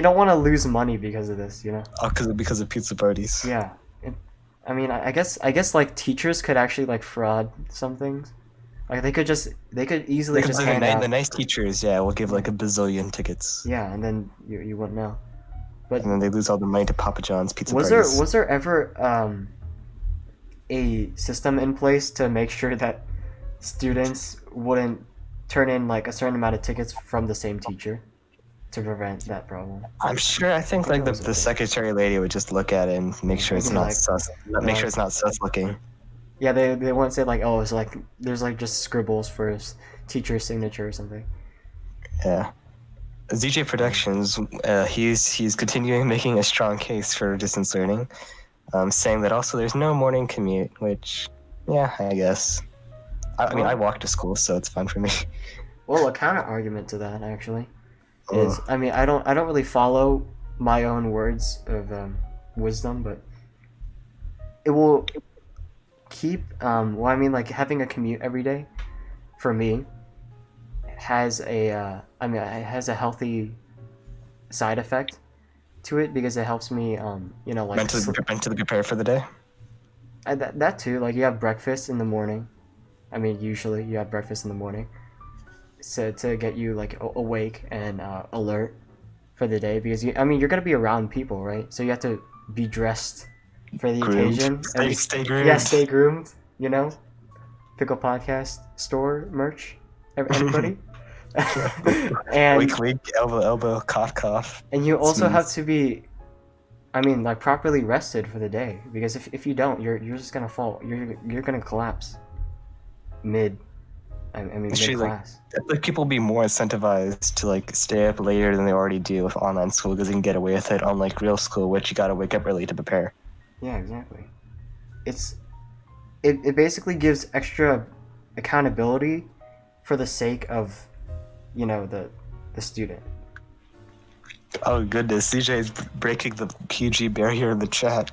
Speaker 1: don't want to lose money because of this, you know.
Speaker 2: Oh, because of pizza parties.
Speaker 1: Yeah, I mean, I guess like teachers could actually like fraud some things. Like they could easily
Speaker 2: Because
Speaker 1: just
Speaker 2: like,
Speaker 1: hand out.
Speaker 2: the nice teachers, yeah, will give like a bazillion tickets,
Speaker 1: Yeah, and then you wouldn't know. But
Speaker 2: and then they lose all the money to Papa John's pizza
Speaker 1: was
Speaker 2: parties.
Speaker 1: there ever a system in place to make sure that students wouldn't turn in like a certain amount of tickets from the same teacher to prevent that problem?
Speaker 2: I'm sure. I think like the secretary lady would just look at it and make sure it's
Speaker 1: Maybe,
Speaker 2: not
Speaker 1: like,
Speaker 2: sus. Make sure it's not sus looking.
Speaker 1: Yeah, they won't say like, oh, it's like there's like just scribbles for his teacher's signature or something.
Speaker 2: Yeah. ZJ Productions, he's continuing making a strong case for distance learning, saying that also there's no morning commute, which, yeah, I guess. I mean, I walk to school, so it's fun for me.
Speaker 1: Well, a counter argument to that actually is, I mean, I don't really follow my own words of wisdom, but it will keep well, I mean, like having a commute every day for me has a it has a healthy side effect to it because it helps me like
Speaker 2: mentally prepare for the day.
Speaker 1: that too. Like you have breakfast in the morning. I mean, usually you have breakfast in the morning, so to get you like awake and alert for the day because you're gonna be around people, right? So you have to be dressed for the
Speaker 2: Groomed.
Speaker 1: occasion.
Speaker 2: Stay groomed.
Speaker 1: Yeah, stay groomed. You know, Pickle Podcast Store merch. Everybody. And
Speaker 2: Wink, wink, elbow, cough, cough.
Speaker 1: and you also
Speaker 2: Sneeze.
Speaker 1: have to be, like properly rested for the day because if you don't, you're just gonna fall. You're gonna collapse mid. Mid
Speaker 2: Actually,
Speaker 1: class.
Speaker 2: Like people be more incentivized to like stay up later than they already do with online school because they can get away with it on like real school, which you gotta wake up early to prepare.
Speaker 1: Yeah, exactly. It basically gives extra accountability for the sake of, the student.
Speaker 2: Oh goodness, CJ is breaking the PG barrier in the chat.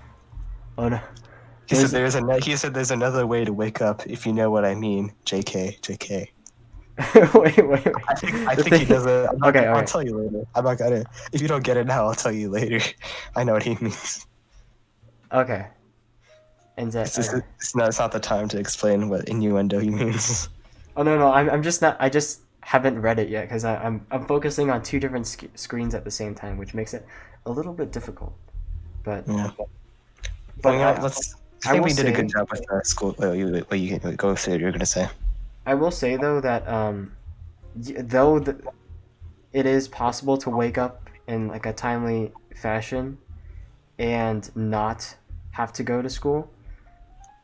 Speaker 1: Oh no.
Speaker 2: He said there's another way to wake up if you know what I mean. JK.
Speaker 1: wait.
Speaker 2: I think he does it.
Speaker 1: Okay,
Speaker 2: I'll
Speaker 1: alright.
Speaker 2: tell you later. I'm not gonna. If you don't get it now, I'll tell you later. I know what he means.
Speaker 1: Okay. And that.
Speaker 2: It's not the time to explain what innuendo he means.
Speaker 1: Oh no, I'm just not. I just haven't read it yet because I'm focusing on two different screens at the same time, which makes it a little bit difficult. But
Speaker 2: Yeah.
Speaker 1: but
Speaker 2: I think we did a good job with school. You go through what you're gonna say.
Speaker 1: I will say though that though it is possible to wake up in like a timely fashion and not have to go to school,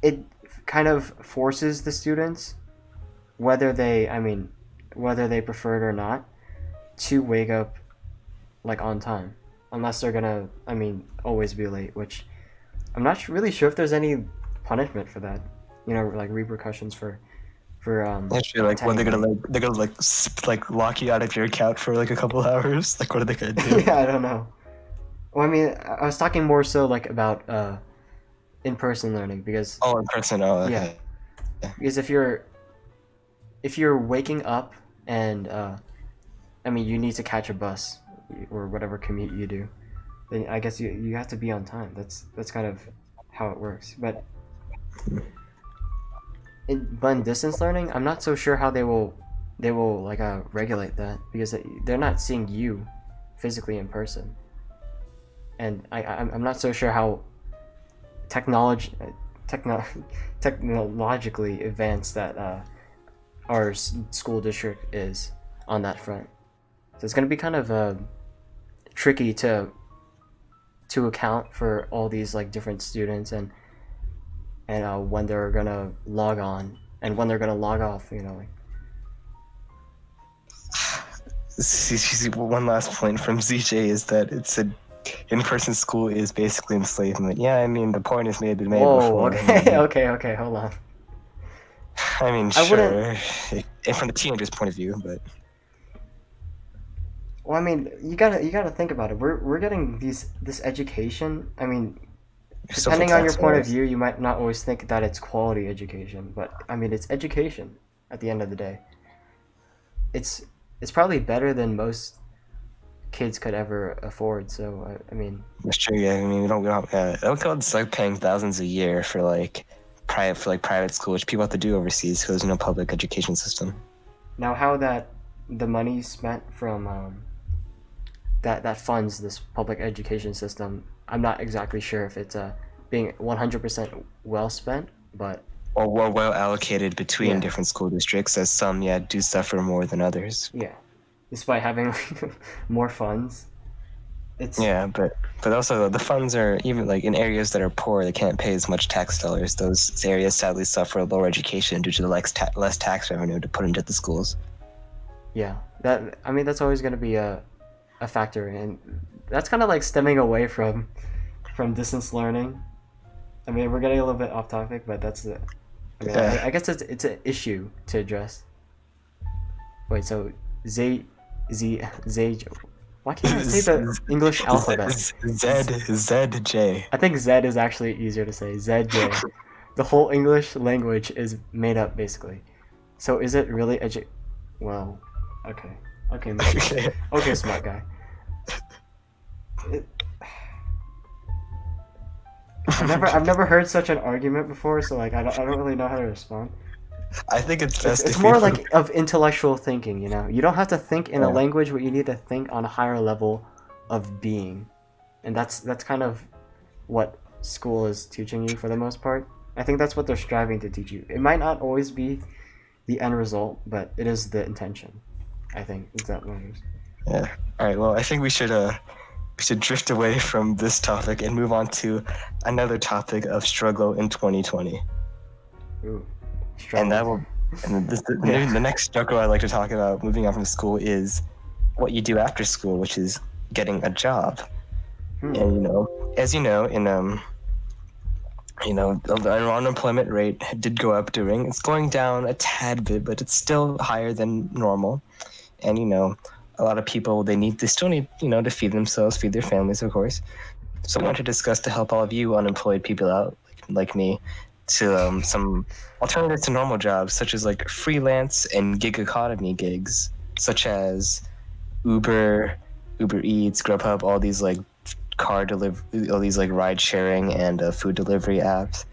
Speaker 1: it kind of forces the students, whether they prefer it or not, to wake up like on time, unless they're gonna always be late, which I'm not really sure if there's any punishment for that, like repercussions for
Speaker 2: Actually, like what they're gonna lock you out of your account for like a couple hours. Like what are they gonna do?
Speaker 1: Yeah, I don't know. Well, I was talking more so like about in-person learning because
Speaker 2: Oh, in person. Oh, okay.
Speaker 1: yeah, because if you're waking up and you need to catch a bus or whatever commute you do, then I guess you have to be on time. That's kind of how it works. But in distance learning, I'm not so sure how they will like regulate that because they're not seeing you physically in person. and I'm not so sure how technology techno- technologically advanced that our school district is on that front. So it's going to be kind of tricky to account for all these like different students and when they're gonna log on and when they're gonna log off. Like.
Speaker 2: One last point from ZJ is that it's a in-person school is basically enslavement. Yeah, I mean the point has been made
Speaker 1: Whoa,
Speaker 2: before.
Speaker 1: okay, hold on.
Speaker 2: I mean, sure, from the teenager's point of view, but.
Speaker 1: Well, I mean, you gotta think about it. We're getting this education. I mean, depending on your point of view, you might not always think that it's quality education, but I mean, it's education at the end of the day. It's probably better than most kids could ever afford. So I mean,
Speaker 2: that's true. Yeah, I mean, we don't it's like paying thousands a year for private school, which people have to do overseas because there's no public education system.
Speaker 1: Now, how the money spent from that funds this public education system, I'm not exactly sure if it's being 100% well spent, but
Speaker 2: or well allocated between different school districts, as some do suffer more than others.
Speaker 1: Yeah, despite having more funds, it's
Speaker 2: but also the funds are even like in areas that are poor, they can't pay as much tax dollars. Those areas sadly suffer lower education due to the less tax revenue to put into the schools.
Speaker 1: Yeah, that's always going to be a factor, and that's kind of like stemming away from distance learning. I mean, we're getting a little bit off topic, but that's it. I mean, I guess it's an issue to address. Wait, so Z, why can't I say the English alphabet?
Speaker 2: ZJ.
Speaker 1: I think Z is actually easier to say. ZJ. The whole English language is made up, basically. So is it really Well, okay. Okay, smart guy. I've never heard such an argument before, so like I don't really know how to respond.
Speaker 2: I think it's best.
Speaker 1: It's more like of intellectual thinking, You don't have to think in a language, but you need to think on a higher level of being, and that's kind of what school is teaching you for the most part. I think that's what they're striving to teach you. It might not always be the end result, but it is the intention. I think is that what it is.
Speaker 2: Yeah. All right. Well, I think we should drift away from this topic and move on to another topic of struggle in 2020.
Speaker 1: Ooh,
Speaker 2: struggle. The next struggle I'd like to talk about moving on from school is what you do after school, which is getting a job. And as you know, the unemployment rate did go up it's going down a tad bit, but it's still higher than normal. And a lot of people they still need to feed themselves, feed their families, of course. So I want to discuss to help all of you unemployed people out like me to some alternatives to normal jobs, such as like freelance and gig economy gigs, such as Uber Eats, Grubhub, all these like all these like ride sharing and food delivery apps.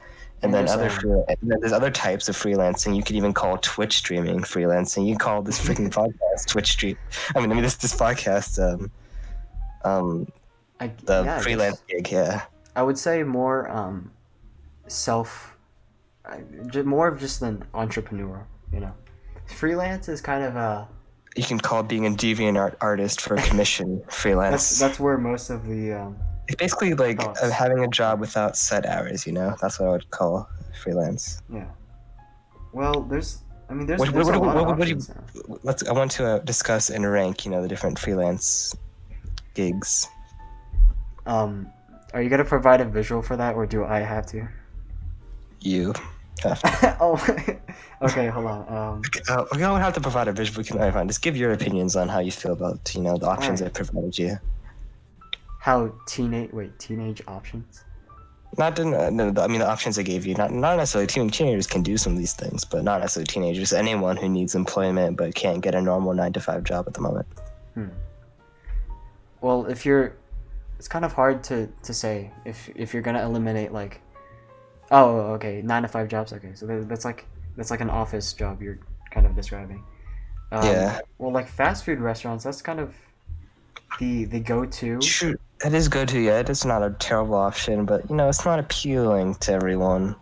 Speaker 2: And then there's other types of freelancing. You could even call Twitch streaming freelancing. You call this freaking podcast Twitch stream. I mean this podcast freelance gig. Yeah.
Speaker 1: I would say more more of just an entrepreneur. Freelance is kind of a.
Speaker 2: You can call being a deviant artist for commission freelance.
Speaker 1: That's where most of the.
Speaker 2: It's basically like having a job without set hours, That's what I would call freelance.
Speaker 1: Yeah. Well, there's a lot of options now.
Speaker 2: I want to discuss and rank, the different freelance gigs.
Speaker 1: Are you gonna provide a visual for that, or do I have to?
Speaker 2: You have to.
Speaker 1: Oh, okay. Hold on.
Speaker 2: We don't have to provide a visual. Just give your opinions on how you feel about, the options I provided you.
Speaker 1: How teenage options?
Speaker 2: I mean the options I gave you. Not necessarily teenagers can do some of these things, but not necessarily teenagers. Anyone who needs employment but can't get a normal 9-to-5 job at the moment.
Speaker 1: Well, it's kind of hard to say if you're gonna eliminate like, 9-to-5 jobs. Okay, so that's like an office job you're kind of describing.
Speaker 2: Yeah.
Speaker 1: Well, like fast food restaurants, that's kind of the go-to.
Speaker 2: That is good too. Yeah, it is not a terrible option, but it's not appealing to everyone.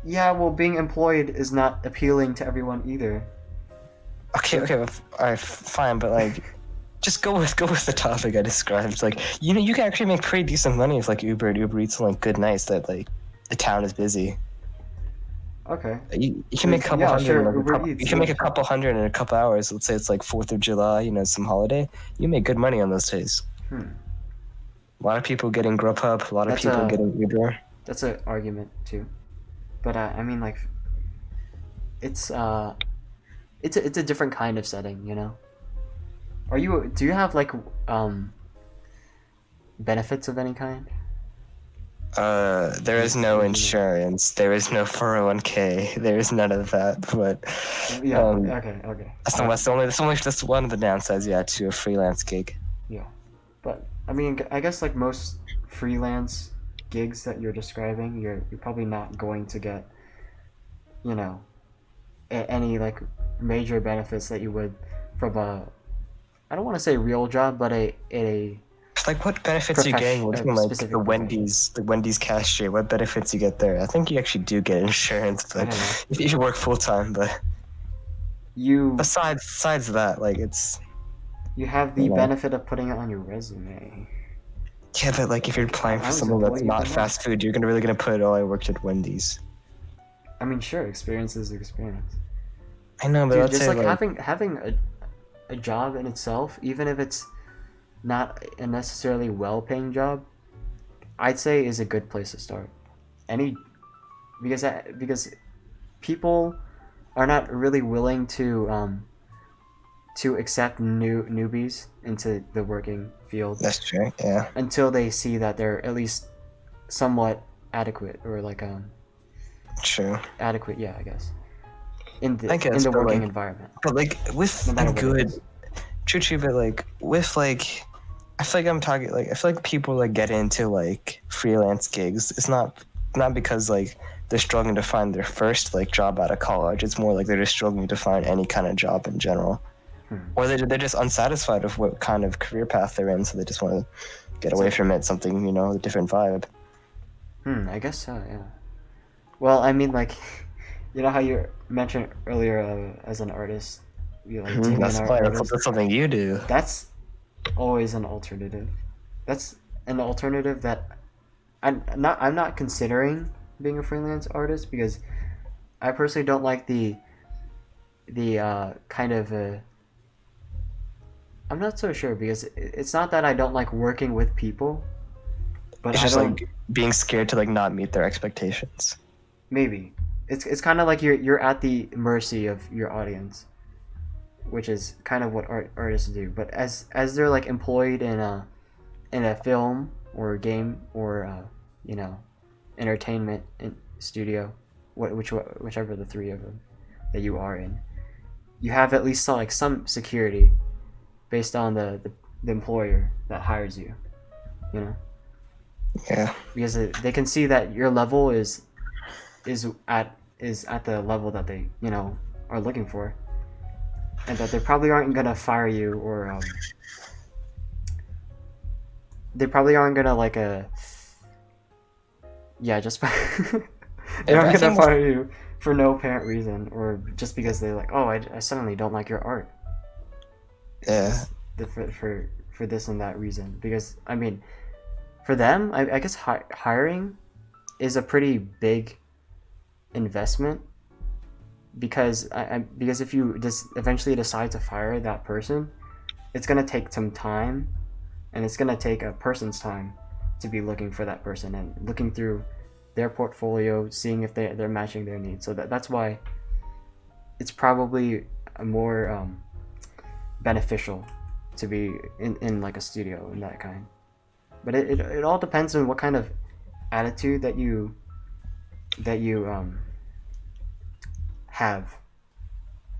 Speaker 1: Yeah, well, being employed is not appealing to everyone either.
Speaker 2: Okay, all right, fine, but like, just go with the topic I described. Like, you can actually make pretty decent money if like Uber Eats on like good nights that like the town is busy.
Speaker 1: Okay.
Speaker 2: You can make a couple hundred.
Speaker 1: Sure,
Speaker 2: In like
Speaker 1: Uber Eats,
Speaker 2: you can make a couple hundred in a couple hours. Let's say it's like 4th of July, some holiday. You make good money on those days.
Speaker 1: Hmm.
Speaker 2: A lot of people getting Grubhub. A lot of people getting Uber.
Speaker 1: That's an argument too, but I mean like, it's a different kind of setting, Do you have like benefits of any kind?
Speaker 2: There is no insurance. There is no 401k. There is none of that. But
Speaker 1: yeah, okay.
Speaker 2: That's one of the downsides, yeah, to a freelance gig.
Speaker 1: Yeah, but I mean, I guess like most freelance gigs that you're describing, you're probably not going to get, any like major benefits that you would from I don't want to say real job, but a
Speaker 2: like what benefits you getting working like the Wendy's cashier? What benefits you get there? I think you actually do get insurance, but if you work full time. But besides that, like
Speaker 1: you have the benefit of putting it on your resume.
Speaker 2: Yeah, but like if you're applying for something that's not fast food, you're really gonna put, "Oh, I worked at Wendy's."
Speaker 1: I mean, sure, experience is experience.
Speaker 2: I know, but
Speaker 1: dude, just like having a job in itself, even if it's not a necessarily well-paying job, I'd say is a good place to start. Because people are not really willing to accept newbies into the working field.
Speaker 2: That's true. Yeah.
Speaker 1: Until they see that they're at least somewhat adequate, or like
Speaker 2: True.
Speaker 1: Adequate, yeah, I guess. In the working environment.
Speaker 2: But like with a good, true, but like with like, I feel like people like get into like freelance gigs. It's not because like they're struggling to find their first like job out of college. It's more like they're just struggling to find any kind of job in general, or they're just unsatisfied with what kind of career path they're in, so they just want to get away from it. Something a different vibe.
Speaker 1: I guess so. Yeah. Well, I mean, like, how you mentioned earlier as an artist, you like
Speaker 2: that's something you do.
Speaker 1: That's always an alternative. That's an alternative that I'm not considering being a freelance artist, because I personally don't like the kind of I'm not so sure, because it's not that I don't like working with people, but
Speaker 2: it's just like being scared to like not meet their expectations.
Speaker 1: Maybe it's kind of like you're at the mercy of your audience, which is kind of what artists do. But as they're like employed in a film or a game or entertainment studio, whichever the three of them that you are in, you have at least like some security based on the employer that hires you.
Speaker 2: Yeah.
Speaker 1: Because they can see that your level is at the level that they are looking for, and that they probably aren't gonna fire you, or they probably aren't gonna like just they aren't gonna fire you for no apparent reason, or just because they're like, oh, I suddenly don't like your art.
Speaker 2: Yeah.
Speaker 1: For this and that reason, because I mean, for them, I guess hiring is a pretty big investment, because because if you just eventually decide to fire that person, it's gonna take some time, and it's gonna take a person's time to be looking for that person and looking through their portfolio, seeing if they're matching their needs. So that's why it's probably a more beneficial to be in like a studio and that kind. But it all depends on what kind of attitude that you have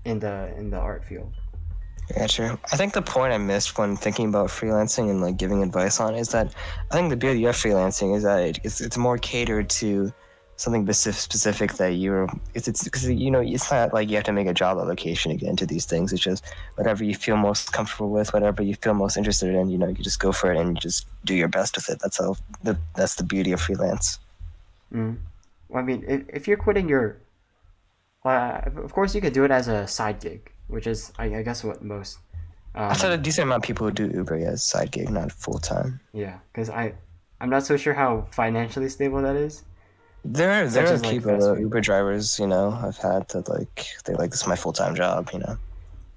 Speaker 1: in the art field.
Speaker 2: Yeah, true. I think the point I missed when thinking about freelancing and like giving advice on is that I think the beauty of freelancing is that it's more catered to something specific that you're. It's because it's not like you have to make a job application again to these things. It's just whatever you feel most comfortable with, whatever you feel most interested in. You just go for it and you just do your best with it. That's the beauty of freelance.
Speaker 1: Mm. Well, I mean, if you're quitting your, of course you could do it as a side gig, which is I guess what most.
Speaker 2: I thought a decent amount of people who do Uber as side gig, not full time.
Speaker 1: Yeah, because I'm not so sure how financially stable that is.
Speaker 2: There are
Speaker 1: as, like,
Speaker 2: people,
Speaker 1: fast food.
Speaker 2: Uber drivers, I've had that they're like, this is my full time job,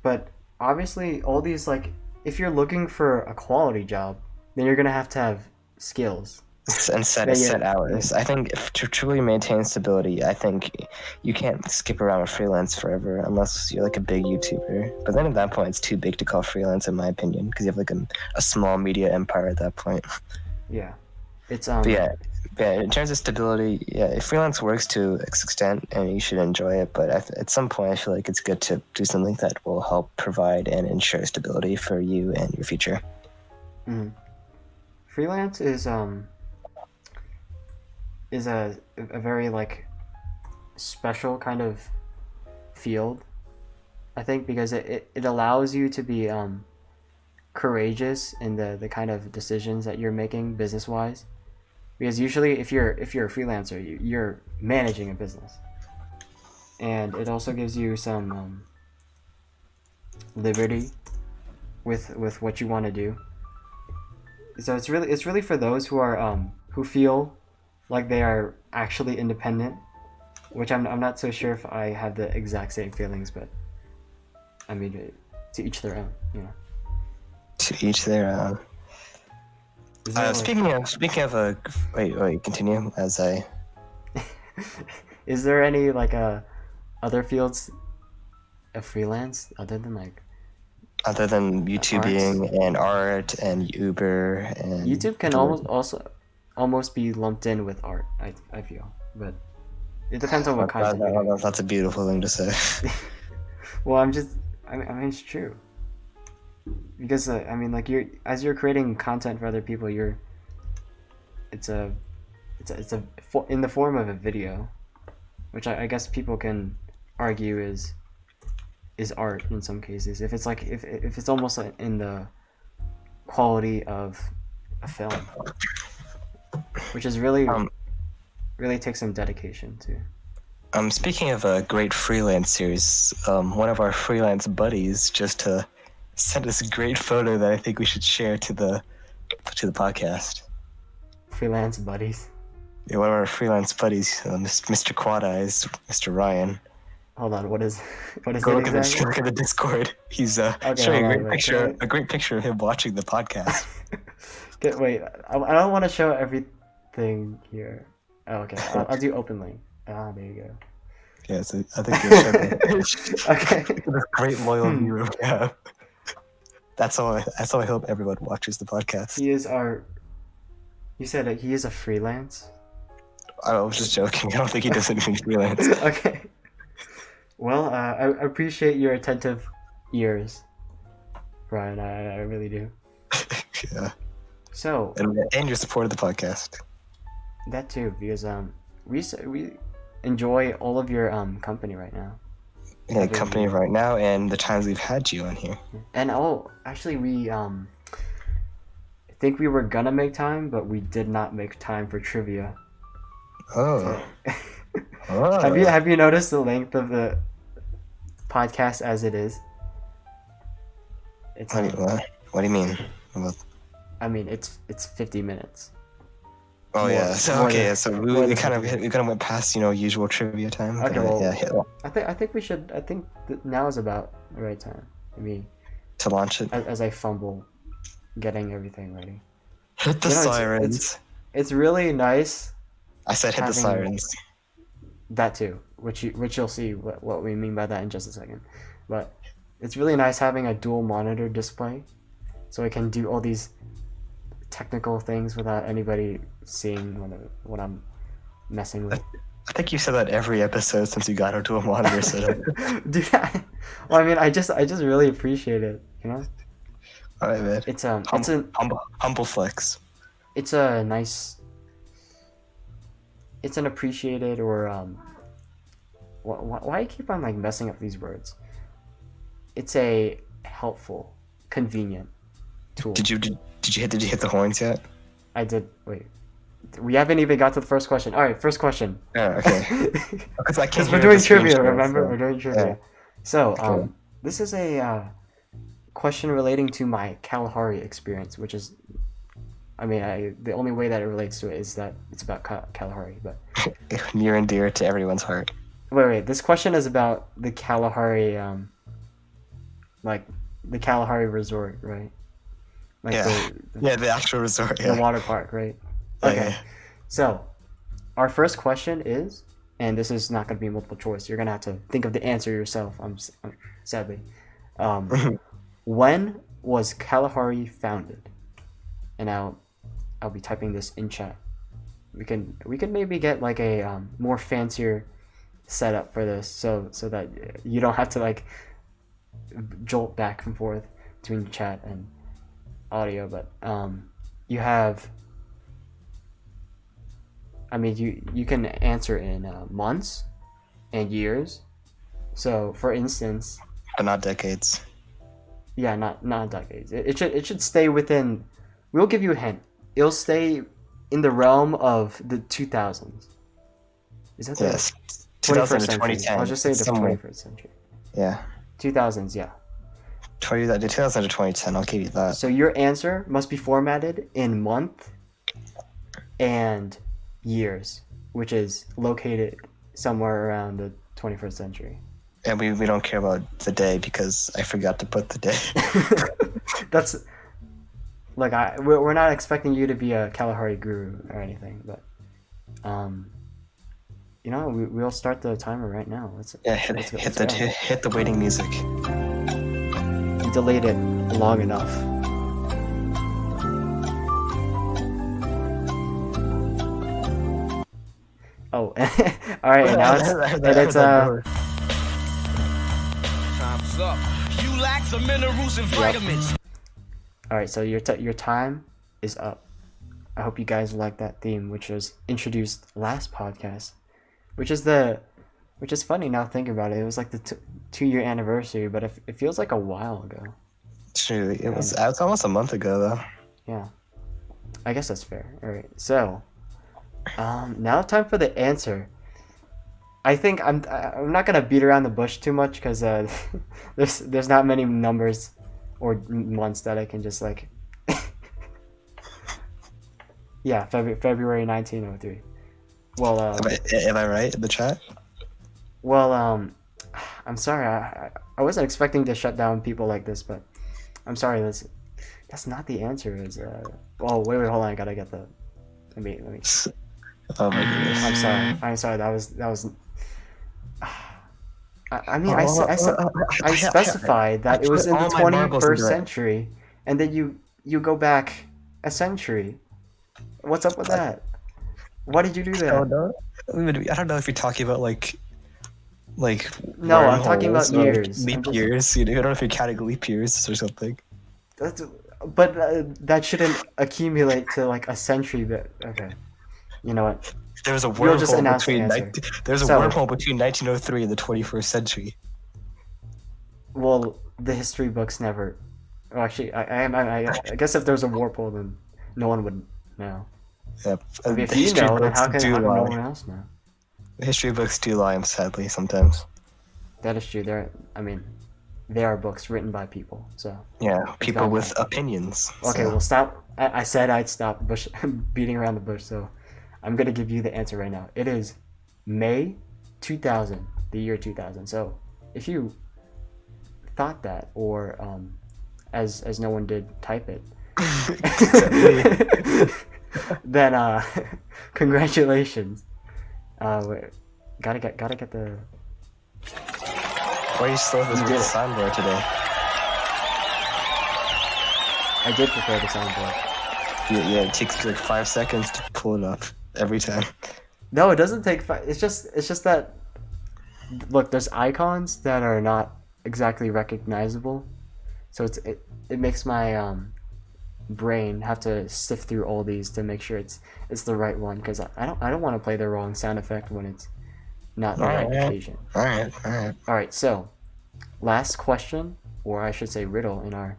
Speaker 1: But obviously, all these if you're looking for a quality job, then you're gonna have to have skills.
Speaker 2: And set hours. I think to truly maintain stability, I think you can't skip around with freelance forever unless you're like a big YouTuber. But then at that point, it's too big to call freelance, in my opinion, because you have like a small media empire at that point.
Speaker 1: Yeah, it's
Speaker 2: But yeah. In terms of stability, yeah, freelance works to an extent, and you should enjoy it. But at some point, I feel like it's good to do something that will help provide and ensure stability for you and your future.
Speaker 1: Mm-hmm. Freelance is a very special kind of field, I think, because it allows you to be courageous in the kind of decisions that you're making business wise, because usually if you're a freelancer, you're managing a business, and it also gives you some liberty with what you want to do. So it's really for those who are who feel like they are actually independent, which I'm not so sure if I have the exact same feelings, but I mean, to each their own,
Speaker 2: To each their own. Speaking of wait, continue as I.
Speaker 1: Is there any other fields of freelance other than
Speaker 2: YouTubing and art and Uber and
Speaker 1: YouTube can almost be lumped in with art, I feel, but it depends on what kinds of videos.
Speaker 2: That's a beautiful thing to say.
Speaker 1: Well, I mean it's true, because as you're creating content for other people, it's in the form of a video, which I guess people can argue is art in some cases, if it's if it's almost in the quality of a film, which is really takes some dedication to.
Speaker 2: Speaking of a great freelance series, one of our freelance buddies just sent us a great photo that I think we should share to the podcast.
Speaker 1: Freelance buddies.
Speaker 2: Yeah, one of our freelance buddies, Mr. Quad Eyes, Mr. Ryan.
Speaker 1: Hold on, what is
Speaker 2: Go
Speaker 1: it
Speaker 2: look
Speaker 1: exactly?
Speaker 2: at the Discord. He's
Speaker 1: Okay,
Speaker 2: showing a great picture of him watching the podcast.
Speaker 1: Wait, I don't want to show everything here. Oh, okay, I'll do openly. There you go.
Speaker 2: Yeah, so I think you'll show
Speaker 1: Okay.
Speaker 2: this great loyal viewer we have. That's how I hope everyone watches the podcast.
Speaker 1: You said that he is a freelance?
Speaker 2: I was just joking. I don't think he does anything freelance.
Speaker 1: Okay. Well, I appreciate your attentive ears, Ryan. I really do.
Speaker 2: Yeah.
Speaker 1: So.
Speaker 2: And your support of the podcast.
Speaker 1: That too, because we enjoy all of your company right now.
Speaker 2: Yeah, company right now, and the times we've had you on here.
Speaker 1: And actually, we I think we were gonna make time, but we did not make time for trivia.
Speaker 2: Oh.
Speaker 1: Oh. Have you noticed the length of the podcast as it is? It's
Speaker 2: what do you mean?
Speaker 1: I mean, it's 50 minutes.
Speaker 2: Oh yeah. So okay. So we kind of went past usual trivia time.
Speaker 1: Okay. Well,
Speaker 2: yeah.
Speaker 1: I think we should. I think that now is about the right time. I mean,
Speaker 2: to launch it.
Speaker 1: As I fumble, getting everything ready.
Speaker 2: Hit the sirens.
Speaker 1: It's really nice.
Speaker 2: I said hit the sirens.
Speaker 1: That too, which you'll see what we mean by that in just a second. But it's really nice having a dual monitor display, so I can do all these technical things without anybody seeing what I'm messing with.
Speaker 2: I think you said that every episode since you got onto a monitor setup.
Speaker 1: Dude, well, I mean, I just really appreciate it,
Speaker 2: All right, man.
Speaker 1: It's
Speaker 2: humble flex.
Speaker 1: It's a nice. it's an appreciated or why I keep on like messing up these words? It's a helpful, convenient tool.
Speaker 2: Did you hit the horns yet?
Speaker 1: I did. Wait, we haven't even got to the first question. All right, first question.
Speaker 2: Oh, okay. Because
Speaker 1: we're doing trivia. Remember, we're doing trivia.
Speaker 2: Yeah.
Speaker 1: So,
Speaker 2: Okay.
Speaker 1: this is a question relating to my Kalahari experience, which is, I mean, the only way that it relates to it is that it's about Kalahari. But
Speaker 2: Near and dear to everyone's heart.
Speaker 1: wait. This question is about the Kalahari, like the Kalahari Resort, right? Like
Speaker 2: Yeah. The actual resort.
Speaker 1: the
Speaker 2: Yeah.
Speaker 1: water park, right?
Speaker 2: Yeah,
Speaker 1: Okay.
Speaker 2: yeah.
Speaker 1: So, our first question is, and this is not going to be multiple choice. You're going to have to think of the answer yourself. Sadly. When was Kalahari founded? And I'll be typing this in chat. We can maybe get like a more fancier setup for this, so that you don't have to like jolt back and forth between chat and audio. But you have. I mean, you can answer in months and years. So, for instance,
Speaker 2: But not decades.
Speaker 1: yeah, not decades. It should stay within. We'll give you a hint. It'll stay in the realm of the 2000s. Is that the
Speaker 2: Yes.
Speaker 1: 21st
Speaker 2: 2000 to
Speaker 1: century?
Speaker 2: 2010.
Speaker 1: I'll just say the
Speaker 2: Somewhere.
Speaker 1: 21st century.
Speaker 2: Yeah.
Speaker 1: 2000s, yeah.
Speaker 2: 2000 to 2010. I'll give you that.
Speaker 1: So your answer must be formatted in month and years, which is located somewhere around the 21st century.
Speaker 2: And we don't care about the day because I forgot to put the day.
Speaker 1: That's like we're not expecting you to be a Kalahari guru or anything, but we'll start the timer right now.
Speaker 2: Yeah, hit the waiting music.
Speaker 1: You delayed it long enough. Oh, all right. And now it's
Speaker 3: Time's up. You lack the minerals and vitamins.
Speaker 1: all right. So your time is up. I hope you guys like that theme, which was introduced last podcast, which is funny now thinking about it. It was like the 2-year anniversary, but it feels like a while ago.
Speaker 2: True. It was almost a month ago though.
Speaker 1: Yeah, I guess that's fair. All right. So, now time for the answer. I think I'm not gonna beat around the bush too much because there's not many numbers or months that I can just like. Yeah, February 1903. Well,
Speaker 2: Am I right in the chat?
Speaker 1: well, I'm sorry. I wasn't expecting to shut down people like this, but I'm sorry. That's not the answer. Is oh wait, hold on. I gotta get the. Let me.
Speaker 2: Oh my goodness.
Speaker 1: I'm sorry. That was. I mean, I specified that it was in the
Speaker 2: all my marbles
Speaker 1: 21st
Speaker 2: into it.
Speaker 1: century, and then you go back a century. What's up with that? Why did you do that?
Speaker 2: Oh, no. I don't know if you're talking about like
Speaker 1: No, I'm talking about
Speaker 2: wormholes or, like,
Speaker 1: years.
Speaker 2: leap years. I don't know if you're counting leap years or something.
Speaker 1: But that shouldn't accumulate to like a century. But okay, you know what?
Speaker 2: There was a
Speaker 1: We'll just
Speaker 2: wormhole
Speaker 1: announce the
Speaker 2: between
Speaker 1: answer.
Speaker 2: there's a
Speaker 1: So-
Speaker 2: wormhole between 1903 and the 21st century.
Speaker 1: Well, the history books never. Well, actually, I guess if there's a warp hole, then no one would know.
Speaker 2: Yep.
Speaker 1: I mean, if
Speaker 2: The
Speaker 1: you
Speaker 2: history
Speaker 1: know, then
Speaker 2: books
Speaker 1: how can
Speaker 2: do
Speaker 1: no
Speaker 2: lie.
Speaker 1: one else know?
Speaker 2: The history books do lie, sadly, sometimes.
Speaker 1: That is true. They are books written by people. So
Speaker 2: Yeah, people
Speaker 1: valid.
Speaker 2: with opinions.
Speaker 1: okay,
Speaker 2: so.
Speaker 1: well, stop. I said I'd stop beating around the bush. So I'm gonna give you the answer right now. It is May 2000, the year 2000. So if you thought that, or as no one did type it, then congratulations. Gotta get the.
Speaker 2: Why are you slow with
Speaker 1: You
Speaker 2: this
Speaker 1: did it.
Speaker 2: soundboard today?
Speaker 1: I did prepare the soundboard.
Speaker 2: Yeah, it takes like 5 seconds to pull it up every time.
Speaker 1: No, it doesn't take. It's just that. Look, there's icons that are not exactly recognizable, so it makes my brain have to sift through all these to make sure it's the right one, because I don't want to play the wrong sound effect when it's not the right occasion.
Speaker 2: All right.
Speaker 1: So last question, or I should say riddle, in our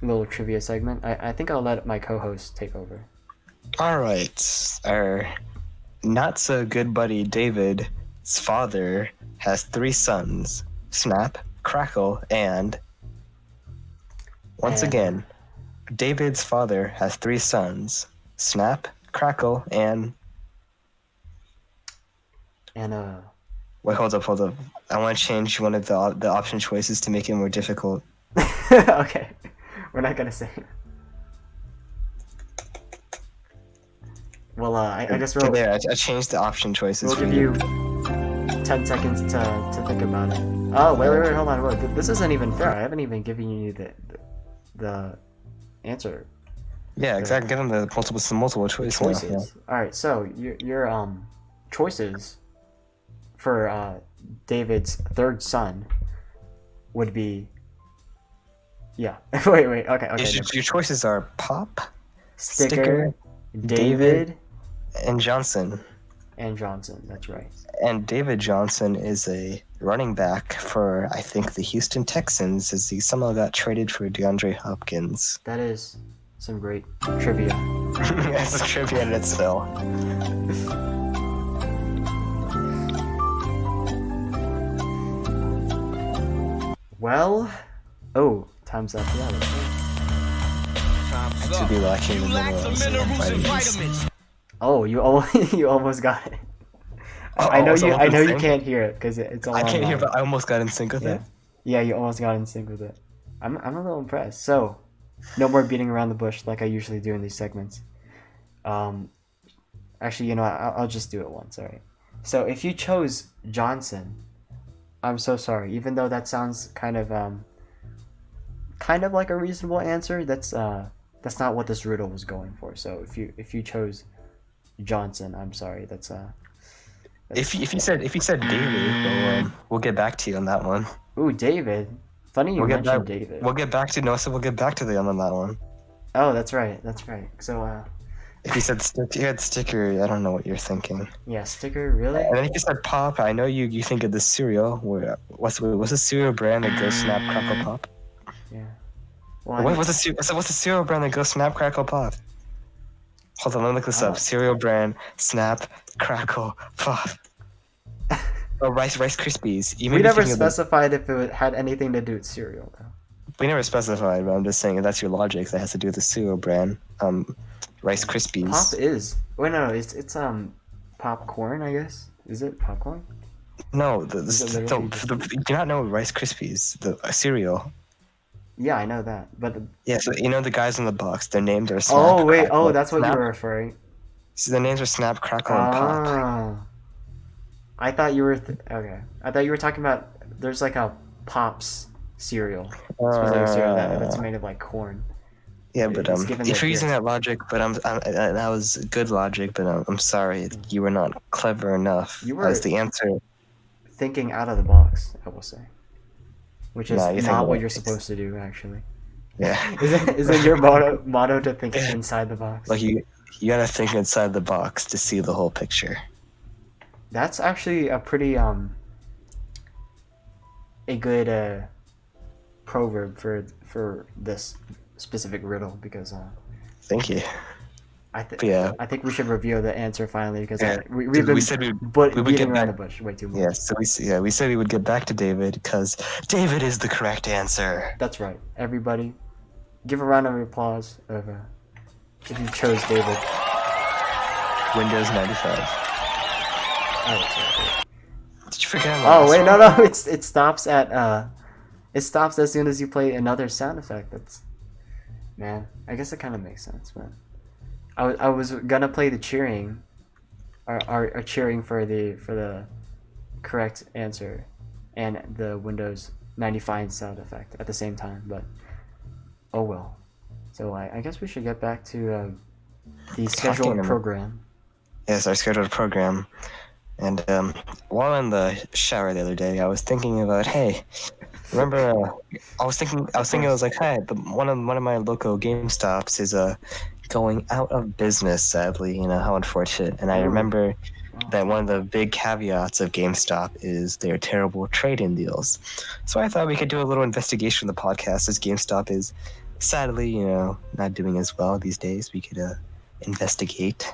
Speaker 1: little trivia segment. I think I'll let my co-host take over.
Speaker 2: All right. Our not so good buddy David's father has 3 sons: Snap, Crackle, and once again, David's father has 3 sons: Snap, Crackle, and Wait, hold up. I want to change one of the option choices to make it more difficult.
Speaker 1: Okay, we're not gonna say it. Well, I guess
Speaker 2: I changed the option choices.
Speaker 1: We'll give you 10 seconds to think about it. Oh, wait, hold on. Wait. This isn't even fair. I haven't even given you the answer.
Speaker 2: Yeah, exactly. Give them the multiple choices.
Speaker 1: Yeah. All right. So your choices for David's third son would be. Yeah. wait. Okay.
Speaker 2: Your choices are Pop,
Speaker 1: Sticker, David,
Speaker 2: and Johnson.
Speaker 1: And Johnson. That's right.
Speaker 2: And David Johnson is a running back for, I think, the Houston Texans, as he somehow got traded for DeAndre Hopkins.
Speaker 1: That is some great trivia.
Speaker 2: That's a trivia in itself.
Speaker 1: Well, time's up. Yeah, that's right.
Speaker 2: To be lacking the minerals and vitamins.
Speaker 1: Oh, you almost got it. I know you can't hear it because it's all.
Speaker 2: I can't hear, but I almost got in sync with it.
Speaker 1: Yeah, you almost got in sync with it. I'm a little impressed. So, no more beating around the bush like I usually do in these segments. Actually, I'll just do it once. All right. So if you chose Johnson, I'm so sorry. Even though that sounds kind of like a reasonable answer, that's not what this riddle was going for. So if you chose Johnson, I'm sorry. That's
Speaker 2: If you said David, we'll get back to you on that one.
Speaker 1: Ooh, David. Funny you mentioned David.
Speaker 2: We'll get back to them on that one.
Speaker 1: Oh, that's right. So
Speaker 2: if you said Sticker, I don't know what you're thinking.
Speaker 1: Yeah, Sticker, really?
Speaker 2: And then if you said Pop, I know you think of the cereal. What's the cereal brand that goes Snap, Crackle, Pop?
Speaker 1: Yeah. Well,
Speaker 2: what's the cereal brand that goes Snap, Crackle, Pop? Hold on, let me look this up. Cereal brand, Snap, Crackle, Pop. Oh, Rice Krispies.
Speaker 1: We never specified if it had anything to do with cereal, though.
Speaker 2: We never specified, but I'm just saying that's your logic. That has to do with the cereal brand, Rice Krispies.
Speaker 1: Pop is. Wait, no, it's popcorn, I guess. Is it popcorn?
Speaker 2: No, do you not know Rice Krispies, the cereal?
Speaker 1: Yeah, I know that, but
Speaker 2: yeah, so the guys in the box, their names are Snap.
Speaker 1: Oh wait,
Speaker 2: Crackle,
Speaker 1: that's what
Speaker 2: Snap.
Speaker 1: you were referring.
Speaker 2: So their names are Snap, Crackle, and Pop.
Speaker 1: I thought you were okay. I thought you were talking about there's like a Pops cereal, specific cereal that's made of like corn.
Speaker 2: Yeah, but if you're using that logic, but that was good logic, but I'm sorry, you were not clever enough.
Speaker 1: You were
Speaker 2: as the answer.
Speaker 1: Thinking out of the box, I will say. Which is not what you're supposed to do, actually.
Speaker 2: Yeah.
Speaker 1: Is it your motto to think inside the box?
Speaker 2: Like you gotta think inside the box to see the whole picture.
Speaker 1: That's actually a pretty a good proverb for this specific riddle, because
Speaker 2: thank you.
Speaker 1: I think we should reveal the answer finally, because we've been beating around the bush way too much.
Speaker 2: Yeah, we said we would get back to David because David is the correct answer.
Speaker 1: That's right. Everybody, give a round of applause if you chose David.
Speaker 2: Windows 95.
Speaker 1: Oh, sorry.
Speaker 2: Did you forget?
Speaker 1: Oh wait, no. It stops at it stops as soon as you play another sound effect. Man, I guess it kind of makes sense, man. I was gonna play the cheering, or cheering for the correct answer, and the Windows 95 sound effect at the same time, but oh well. So I guess we should get back to the scheduled program.
Speaker 2: Yes, our scheduled program. And while in the shower the other day, I was thinking about, hey, remember? I was thinking, I was like, hey, one of my local GameStops is going out of business. Sadly, how unfortunate. And I
Speaker 1: Ooh.
Speaker 2: remember
Speaker 1: Oh.
Speaker 2: that one of the big caveats of GameStop is their terrible trade-in deals. So I thought we could do a little investigation of the podcast, as GameStop is sadly, not doing as well these days. We could investigate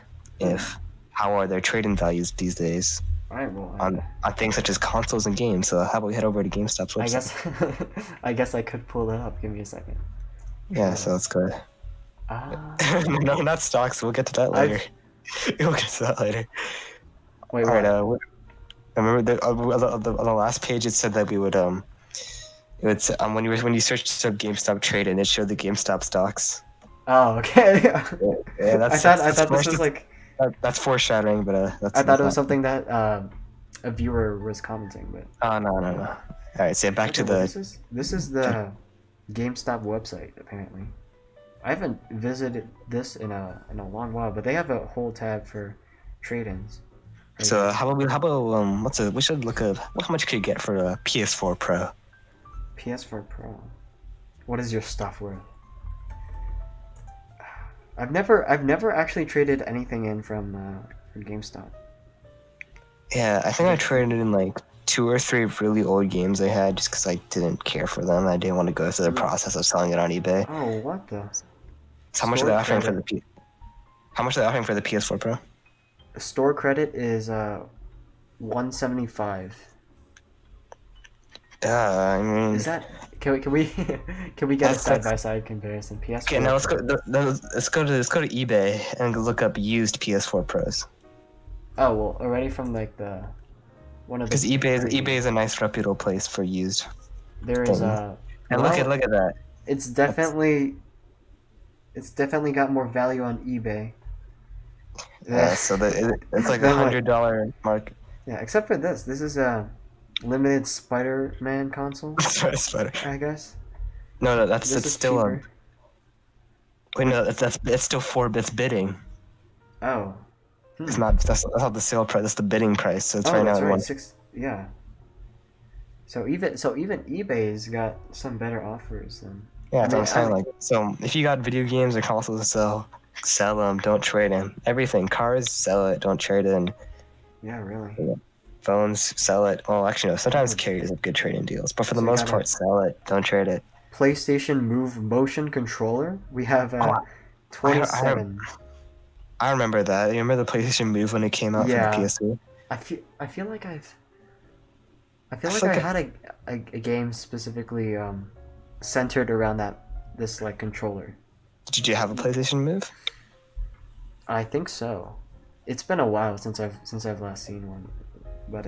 Speaker 2: how are their trade-in values these days
Speaker 1: All right, well,
Speaker 2: on things such as consoles and games. So how about we head over to GameStop's website?
Speaker 1: I guess I could pull it up. Give me a second.
Speaker 2: Yeah, so let's go. No, not stocks. We'll get to that later. We'll get to that later.
Speaker 1: Wait,
Speaker 2: All right.
Speaker 1: what?
Speaker 2: I remember on the last page it said that we would when you searched up GameStop trade-in, it showed the GameStop stocks.
Speaker 1: Oh, okay.
Speaker 2: Yeah,
Speaker 1: I thought this was like.
Speaker 2: That's foreshadowing, but that's.
Speaker 1: I thought it was something that a viewer was commenting, but.
Speaker 2: Oh no. All right, so back to the.
Speaker 1: This is the GameStop website apparently. I haven't visited this in a long while, but they have a whole tab for trade-ins.
Speaker 2: So how about we should look at how much could you get for a PS4 Pro?
Speaker 1: PS4 Pro. What is your stuff worth? I've never actually traded anything in from GameStop.
Speaker 2: Yeah, I think I traded in like 2 or 3 really old games I had just because I didn't care for them. I didn't want to go through the process of selling it on eBay.
Speaker 1: Oh, what the?
Speaker 2: So how much are they offering for the How much are they offering for the PS4 Pro?
Speaker 1: The store credit is $175.
Speaker 2: I mean,
Speaker 1: Is that can we get a side by side comparison? PS4.
Speaker 2: Okay, now let's go to eBay and look up used PS4 Pros.
Speaker 1: Oh well, already from like the one of the.
Speaker 2: Because eBay is a nice reputable place for used.
Speaker 1: There is
Speaker 2: and look at that.
Speaker 1: It's definitely got more value on eBay.
Speaker 2: Yeah, so it's like $100 mark.
Speaker 1: Yeah, except for this. This is a limited Spider-Man console.
Speaker 2: Spider.
Speaker 1: I guess.
Speaker 2: No, it's still
Speaker 1: cheaper.
Speaker 2: Wait, no, it's still 4 bits bidding.
Speaker 1: Oh.
Speaker 2: It's not. That's not the sale price. That's the bidding price. So it's right now.
Speaker 1: Right. Yeah. So even eBay's got some better offers than.
Speaker 2: Yeah, that's what I'm saying. Like, so if you got video games or consoles to sell them. Don't trade in. Everything, cars, sell it. Don't trade in.
Speaker 1: Yeah, really.
Speaker 2: Phones, sell it. Well, actually, no. Sometimes carriers have good trade-in deals, but for the most part, sell it. Don't trade it.
Speaker 1: PlayStation Move motion controller. We have 27.
Speaker 2: I remember that. You remember the PlayStation Move when it came out for the PSP?
Speaker 1: I feel like I had a game specifically centered around this like controller.
Speaker 2: Did you have a PlayStation Move?
Speaker 1: I think so. It's been a while since I've last seen one, but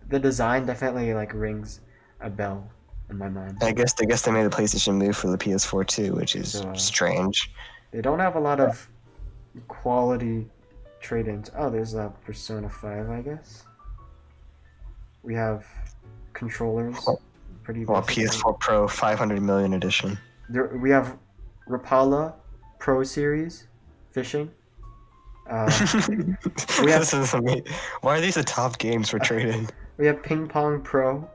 Speaker 1: the design definitely like rings a bell in my mind.
Speaker 2: I guess they made the PlayStation Move for the PS4 too, which is strange.
Speaker 1: They don't have a lot of quality trade-ins. Oh, there's a Persona 5, I guess. We have controllers. Pretty.
Speaker 2: Well, PS4 Pro 500 million edition.
Speaker 1: We have Rapala Pro Series fishing. We have,
Speaker 2: This is amazing. Why are these the top games for trade-in?
Speaker 1: We have Ping Pong Pro,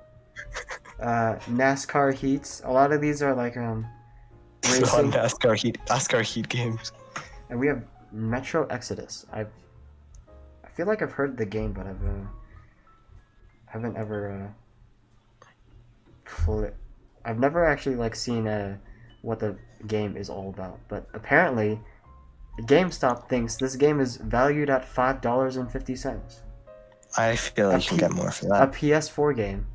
Speaker 1: NASCAR Heats. A lot of these are like racing.
Speaker 2: NASCAR Heat games.
Speaker 1: And we have Metro Exodus. I feel like I've heard the game, but haven't ever played. I've never actually like seen what the game is all about. But apparently, GameStop thinks this game is valued at $5.50.
Speaker 2: I feel like you can get more for that.
Speaker 1: A PS4 game,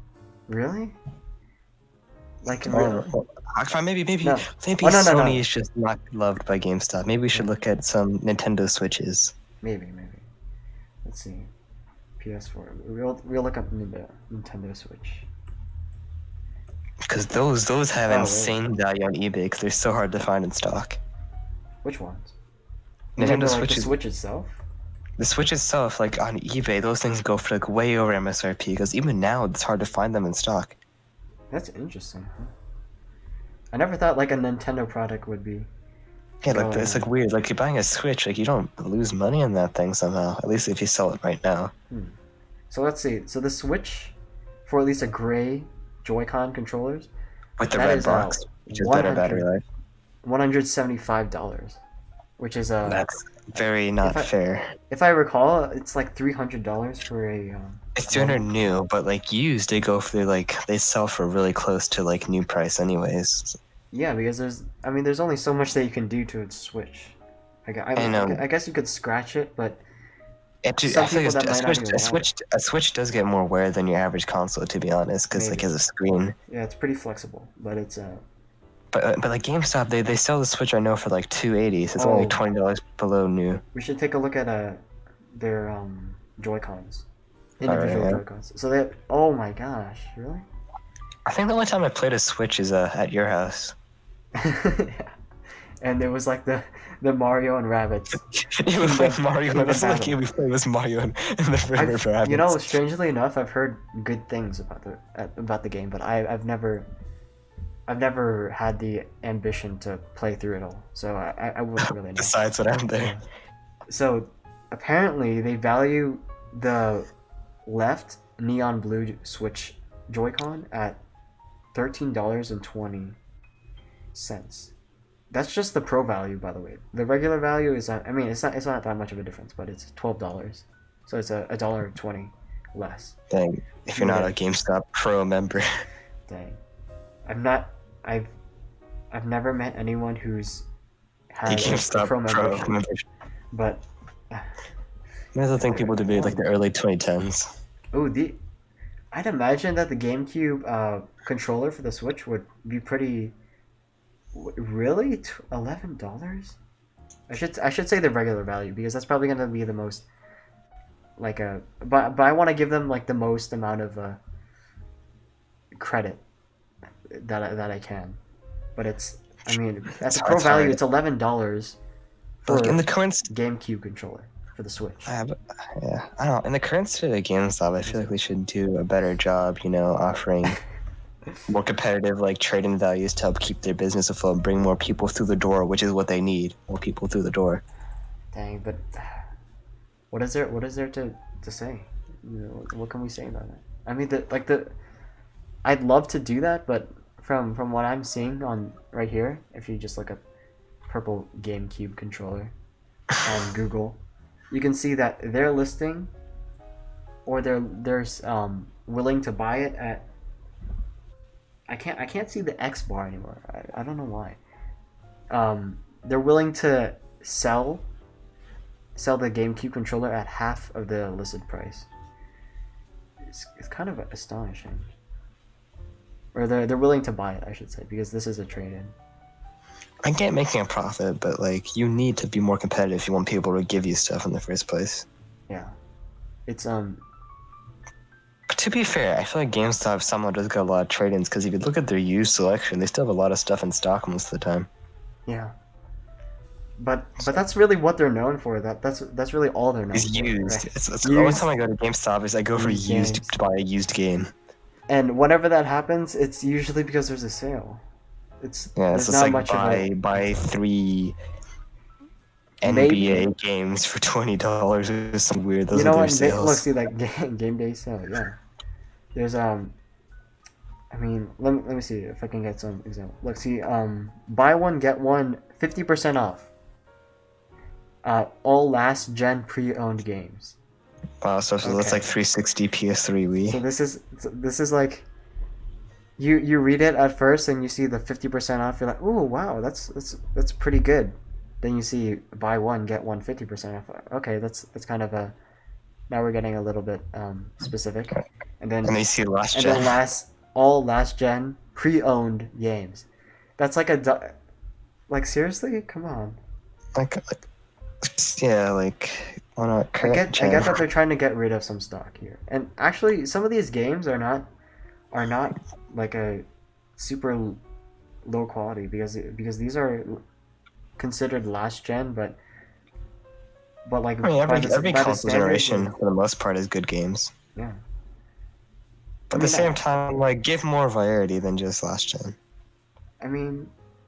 Speaker 1: really? Like
Speaker 2: maybe
Speaker 1: No.
Speaker 2: Sony is just not loved by GameStop. Maybe we should look at some Nintendo Switches.
Speaker 1: Maybe. Let's see. PS4. We'll look up the Nintendo Switch.
Speaker 2: Because those have insane value on eBay because they're so hard to find in stock.
Speaker 1: Which ones?
Speaker 2: Nintendo
Speaker 1: Switch.
Speaker 2: Switch.
Speaker 1: The Switch itself.
Speaker 2: The Switch itself, like on eBay, those things go for like way over MSRP because even now it's hard to find them in stock.
Speaker 1: That's interesting, huh? I never thought like a Nintendo product would be
Speaker 2: Yeah, like it's like weird. Like you're buying a Switch, like you don't lose money on that thing somehow. At least if you sell it right now.
Speaker 1: So let's see. So the Switch, for at least a gray Joy-Con controllers,
Speaker 2: With the
Speaker 1: that
Speaker 2: red
Speaker 1: is,
Speaker 2: box, which is better battery life.
Speaker 1: $175, which is
Speaker 2: That's very not fair.
Speaker 1: If I recall, it's like $300 for a.
Speaker 2: It's 200 new, but like used, they go for they sell for really close to like new price anyways.
Speaker 1: Yeah, because there's only so much that you can do to a Switch. I know. I guess you could scratch it, but
Speaker 2: I feel like a Switch does get more wear than your average console, to be honest, because like as a screen.
Speaker 1: Yeah, it's pretty flexible, but it's
Speaker 2: But like GameStop, they sell the Switch I know for like $280, so it's only $20 below new.
Speaker 1: We should take a look at their Joy-Cons, individual Joy-Cons. So they have, oh my gosh, really?
Speaker 2: I think the only time I played a Switch is at your house.
Speaker 1: Yeah. And it was like the Mario and Rabbits.
Speaker 2: It was like Mario. It was like we played with Mario and the Rabbits.
Speaker 1: You know, strangely enough, I've heard good things about the game, but I've never had the ambition to play through it all, so I wouldn't really know.
Speaker 2: Besides what I'm there.
Speaker 1: So apparently they value the left neon blue Switch Joy-Con at $13.20. That's just the pro value, by the way. The regular value is not, it's not that much of a difference, but it's $12. So it's $1.20 less.
Speaker 2: Dang, if you're not a GameStop Pro member.
Speaker 1: Dang. I've never met anyone who's had a Pro membership. But
Speaker 2: that's the thing people debate like the early 2010s.
Speaker 1: I'd imagine that the GameCube controller for the Switch would be pretty. Really, $11? I should say the regular value, because that's probably gonna be the most but I want to give them like the most amount of credit that I can. But at the pro value, it's $11 for
Speaker 2: in the current
Speaker 1: GameCube controller for the Switch.
Speaker 2: Yeah, I don't know. In the current state of GameStop, I feel like we should do a better job, offering more competitive trade-in values to help keep their business afloat, bring more people through the door, which is what they need. More people through the door.
Speaker 1: Dang, but what is there to say? What can we say about that? I'd love to do that, but from what I'm seeing on right here, if you just look up purple GameCube controller on Google, you can see that they're listing, or they're willing to buy it at. I can't see the X bar anymore. I don't know why. They're willing to sell the GameCube controller at half of the listed price. It's kind of astonishing. Or they're willing to buy it, I should say, because this is a trade-in.
Speaker 2: I get making a profit, but you need to be more competitive if you want people to give you stuff in the first place.
Speaker 1: Yeah, it's
Speaker 2: But to be fair, I feel like GameStop somehow does get a lot of trade-ins, because if you look at their used selection, they still have a lot of stuff in stock most of the time.
Speaker 1: Yeah. But that's really what they're known for. That's really all they're known for.
Speaker 2: It's used.
Speaker 1: Right?
Speaker 2: It's the only time I go to GameStop is I go for used to buy a used game.
Speaker 1: And whenever that happens, it's usually because there's a sale. It's not much
Speaker 2: buy 3 NBA games for $20 or something weird. Those are their sales.
Speaker 1: Look, see game day sale. Yeah, there's let me see if I can get some example. Look, see buy one get one 50% off. All last gen pre-owned games.
Speaker 2: Wow, so that's like 360, PS3, Wii.
Speaker 1: So this is like you read it at first and you see the 50% off. You're like, oh wow, that's pretty good. Then you see buy one get one 50% off. Okay, that's kind of a. Now we're getting a little bit specific. And then
Speaker 2: you see last gen.
Speaker 1: And then all last gen pre-owned games. That's like seriously, come on.
Speaker 2: Why not?
Speaker 1: I get that they're trying to get rid of some stock here, and actually some of these games are not like a super low quality because these are considered last gen, but
Speaker 2: every console generation for the most part is good games.
Speaker 1: Yeah.
Speaker 2: But at the same time, give more variety than just last gen.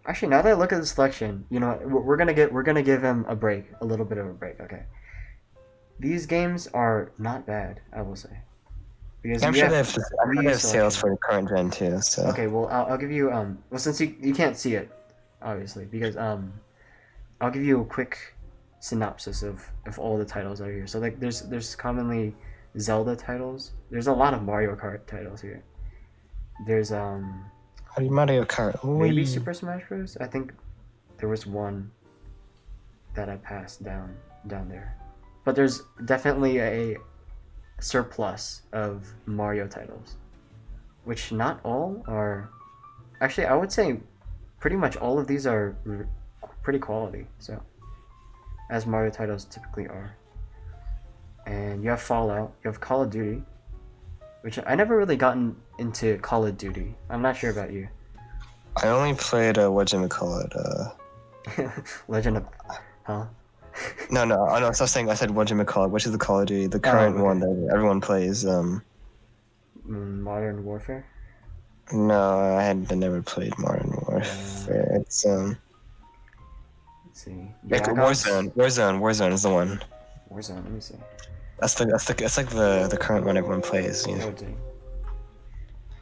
Speaker 1: Actually, now that I look at the selection, you know what, we're gonna give him a break, a little bit of a break. Okay. These games are not bad, I will say. Because
Speaker 2: I'm
Speaker 1: we
Speaker 2: sure
Speaker 1: have
Speaker 2: they have, I'm sure they have sales
Speaker 1: selection.
Speaker 2: for the current gen too. So
Speaker 1: Okay, well I'll give you well, since you can't see it, obviously, because I'll give you a quick synopsis of all the titles that are here. So like there's commonly Zelda titles. There's a lot of Mario Kart titles here. There's
Speaker 2: how do you Mario Kart?
Speaker 1: maybe
Speaker 2: Whee!
Speaker 1: Super Smash Bros. I think there was one that I passed down there. But there's definitely a surplus of Mario titles, which not all are. Actually, I would say pretty much all of these are pretty quality. So, as Mario titles typically are. And you have Fallout, you have Call of Duty, which I never really gotten into Call of Duty. I'm not sure about you.
Speaker 2: I only played whatchamacallit,
Speaker 1: Legend of, huh?
Speaker 2: No, I was saying I said whatchamacallit, which is the Call of Duty, the current
Speaker 1: okay.
Speaker 2: one that everyone plays.
Speaker 1: Modern Warfare.
Speaker 2: No, I never played Modern Warfare. It's
Speaker 1: Let's see.
Speaker 2: like
Speaker 1: Black Ops?
Speaker 2: Warzone is the one.
Speaker 1: Warzone. Let me see.
Speaker 2: That's like the current one everyone plays. You know?
Speaker 1: Oh, dang.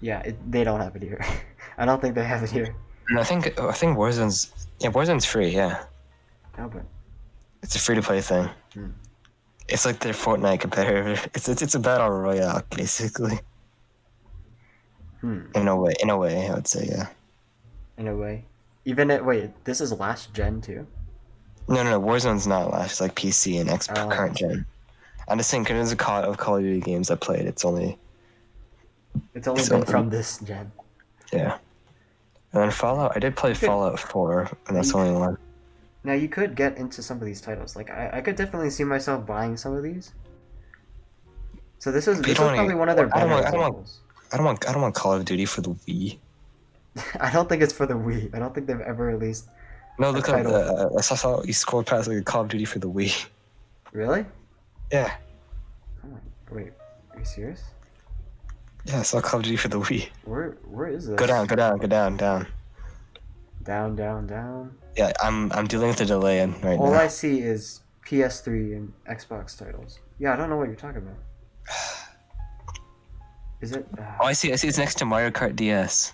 Speaker 1: Yeah, they don't have it here. I don't think they have it here.
Speaker 2: And I think Warzone's free. Yeah,
Speaker 1: Oh, but
Speaker 2: it's a free to play thing.
Speaker 1: Hmm.
Speaker 2: It's like their Fortnite competitor. It's a battle royale basically. In a way, I would say, yeah.
Speaker 1: In a way, even wait, this is last gen too.
Speaker 2: No, Warzone's not last. It's like PC and
Speaker 1: Oh.
Speaker 2: current gen. I'm just saying, because there's a call of Duty games I played. It's only
Speaker 1: been from this gen.
Speaker 2: yeah. And then Fallout, I did play Fallout 4, and that's the only one.
Speaker 1: Now you could get into some of these titles. Like I could definitely see myself buying some of these. So this is probably one of their better examples.
Speaker 2: I don't want Call of Duty for the Wii.
Speaker 1: I don't think it's for the Wii. I don't think they've ever released.
Speaker 2: No, look
Speaker 1: a
Speaker 2: up.
Speaker 1: title.
Speaker 2: I saw you scrolled past like Call of Duty for the Wii.
Speaker 1: Really?
Speaker 2: Yeah.
Speaker 1: Oh, wait, are you serious?
Speaker 2: Yeah, I saw Call of Duty for the Wii.
Speaker 1: Where is this?
Speaker 2: Go down.
Speaker 1: Down.
Speaker 2: Yeah, I'm dealing with the delay right
Speaker 1: All
Speaker 2: now.
Speaker 1: I see is PS3 and Xbox titles. Yeah, I don't know what you're talking about. Is it?
Speaker 2: Oh, I see it's next to Mario Kart DS.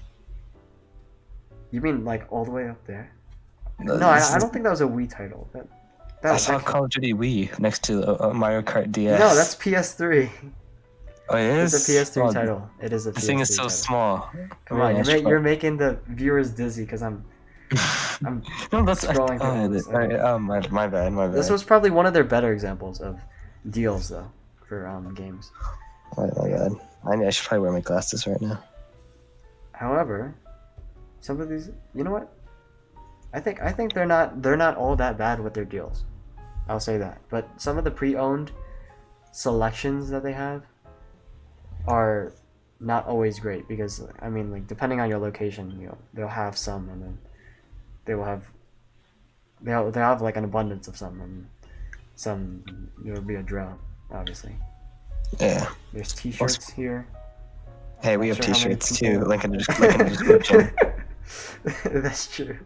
Speaker 1: You mean like all the way up there? No, I don't think that was a Wii title.
Speaker 2: I saw Call of Duty Wii next to Mario Kart DS.
Speaker 1: No, that's PS3.
Speaker 2: Oh, it is?
Speaker 1: It's a PS3 title. It is a PS3
Speaker 2: This thing is so
Speaker 1: title.
Speaker 2: small.
Speaker 1: Come on, you're making the viewers dizzy because I'm
Speaker 2: no, that's
Speaker 1: scrolling through this.
Speaker 2: my bad.
Speaker 1: This was probably one of their better examples of deals though for games.
Speaker 2: Oh my god. I should probably wear my glasses right now.
Speaker 1: However, some of these, you know what? I think they're not all that bad with their deals. I'll say that. But some of the pre-owned selections that they have are not always great because I mean, like depending on your location, you know, they'll have some and then they'll have like an abundance of some and some there'll be a drought, obviously.
Speaker 2: Yeah.
Speaker 1: There's t-shirts here.
Speaker 2: Hey, we
Speaker 1: Not
Speaker 2: have
Speaker 1: sure how many
Speaker 2: t-shirts
Speaker 1: people-
Speaker 2: too. Link in the description.
Speaker 1: That's true.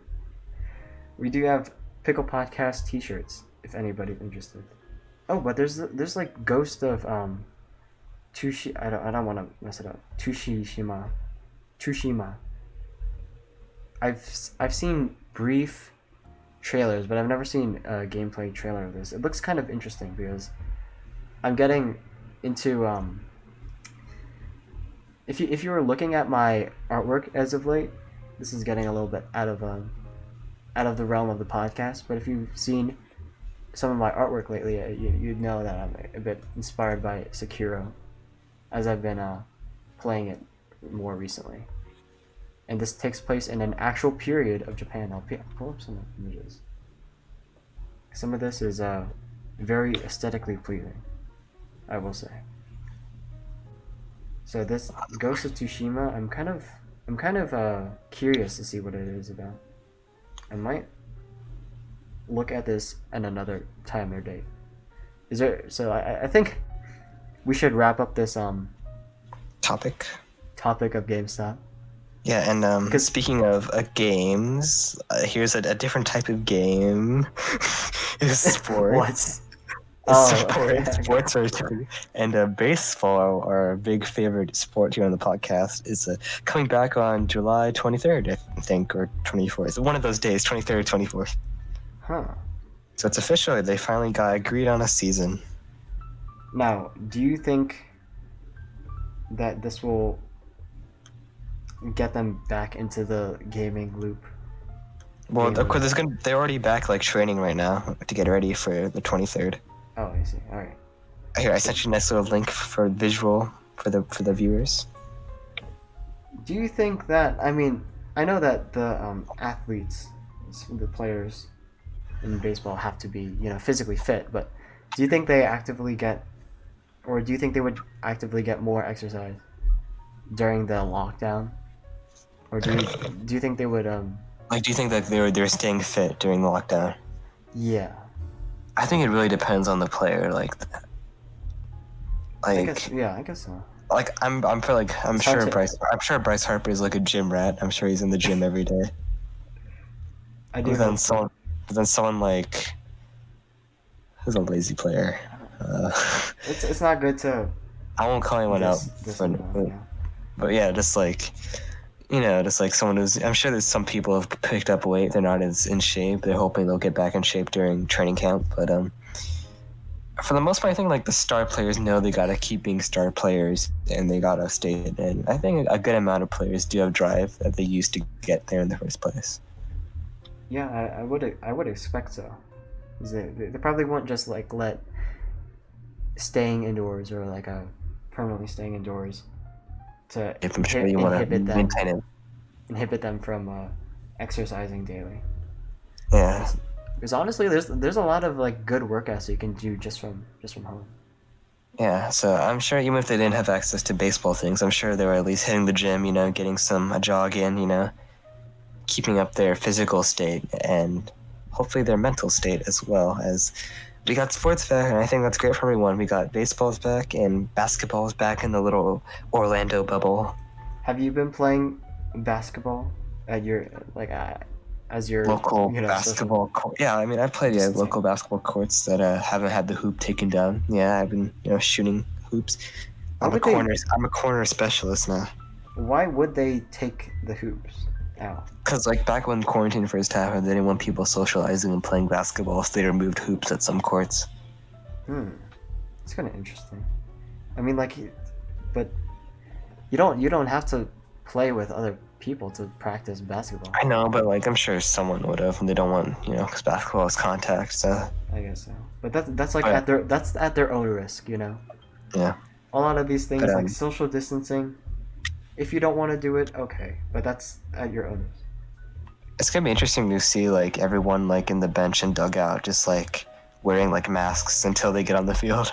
Speaker 1: We do have Pickle Podcast t-shirts if anybody's interested. Oh, but there's like Ghost of I don't want to mess it up. Tsushima. I've seen brief trailers, but I've never seen a gameplay trailer of this. It looks kind of interesting because I'm getting into if you were looking at my artwork as of late, this is getting a little bit out of the realm of the podcast, but if you've seen some of my artwork lately, you'd know that I'm a bit inspired by Sekiro, as I've been playing it more recently. And this takes place in an actual period of Japan. I'll pull up some images. Some of this is very aesthetically pleasing, I will say. So this Ghost of Tsushima, I'm kind of curious to see what it is about. I might look at this at another time or date. So I think we should wrap up this
Speaker 2: Topic
Speaker 1: of GameStop.
Speaker 2: Yeah, and
Speaker 1: 'Cause-
Speaker 2: speaking of games, here's a different type of game. It's sport.
Speaker 1: What? Oh,
Speaker 2: Sports are typically, and baseball, our big favorite sport here on the podcast, is coming back on July 23rd, I think, or 24th. One of those days, 23rd or 24th.
Speaker 1: Huh.
Speaker 2: So it's official. They finally got agreed on a season.
Speaker 1: Now, do you think that this will get them back into the gaming loop?
Speaker 2: Well,
Speaker 1: Gaming.
Speaker 2: of course, they're already back like training right now to get ready for the 23rd.
Speaker 1: Oh, I see. All right.
Speaker 2: Here, I sent you a nice little link for visual for the viewers.
Speaker 1: Do you think that? I mean, I know that the athletes, the players in baseball, have to be physically fit, but do you think they actively get, or do you think they would actively get more exercise during the lockdown, or do you think they would
Speaker 2: Like, do you think that they're staying fit during the lockdown?
Speaker 1: Yeah.
Speaker 2: I think it really depends on the player.
Speaker 1: I guess so.
Speaker 2: Like I'm
Speaker 1: It's
Speaker 2: sure
Speaker 1: hard to-
Speaker 2: I'm sure Bryce Harper is like a gym rat. I'm sure he's in the gym every day.
Speaker 1: I do.
Speaker 2: But then
Speaker 1: hope so.
Speaker 2: someone like who's a lazy player.
Speaker 1: It's not good to.
Speaker 2: I won't call anyone out, but yeah, just like someone who's. I'm sure there's some people have picked up weight. They're not as in shape. They're hoping they'll get back in shape during training camp. But for the most part, I think like the star players know they gotta keep being star players and they gotta stay. And I think a good amount of players do have drive that they used to get there in the first place.
Speaker 1: Yeah, I would expect so. 'Cause they probably won't just like let staying indoors or like permanently staying indoors to
Speaker 2: If I'm sure you want to maintain it.
Speaker 1: inhibit them from exercising daily.
Speaker 2: Yeah.
Speaker 1: Because honestly, there's a lot of like good workouts you can do just from home.
Speaker 2: Yeah, so I'm sure even if they didn't have access to baseball things, I'm sure they were at least hitting the gym, getting a jog in, keeping up their physical state and hopefully their mental state as well. As we got sports back, and I think that's great for everyone. We got baseball's back and basketball's back in the little Orlando bubble.
Speaker 1: Have you been playing basketball at your as your
Speaker 2: Local basketball court? Yeah, I mean, I played at local basketball courts that haven't had the hoop taken down. Yeah, I've been shooting hoops. I'm a corner specialist now.
Speaker 1: Why would they take the hoops out?
Speaker 2: Because like back when quarantine first happened, they didn't want people socializing and playing basketball, so they removed hoops at some courts.
Speaker 1: It's kind of interesting. I mean, but you don't have to play with other people to practice basketball.
Speaker 2: I know, but like I'm sure someone would have, and they don't want because basketball is contact. So
Speaker 1: I guess so. But that's like at their own risk,
Speaker 2: Yeah.
Speaker 1: A lot of these things
Speaker 2: But,
Speaker 1: like social distancing. If you don't want to do it, okay, but that's at your own risk.
Speaker 2: It's gonna be interesting to see like everyone like in the bench and dugout just like wearing like masks until they get on the field.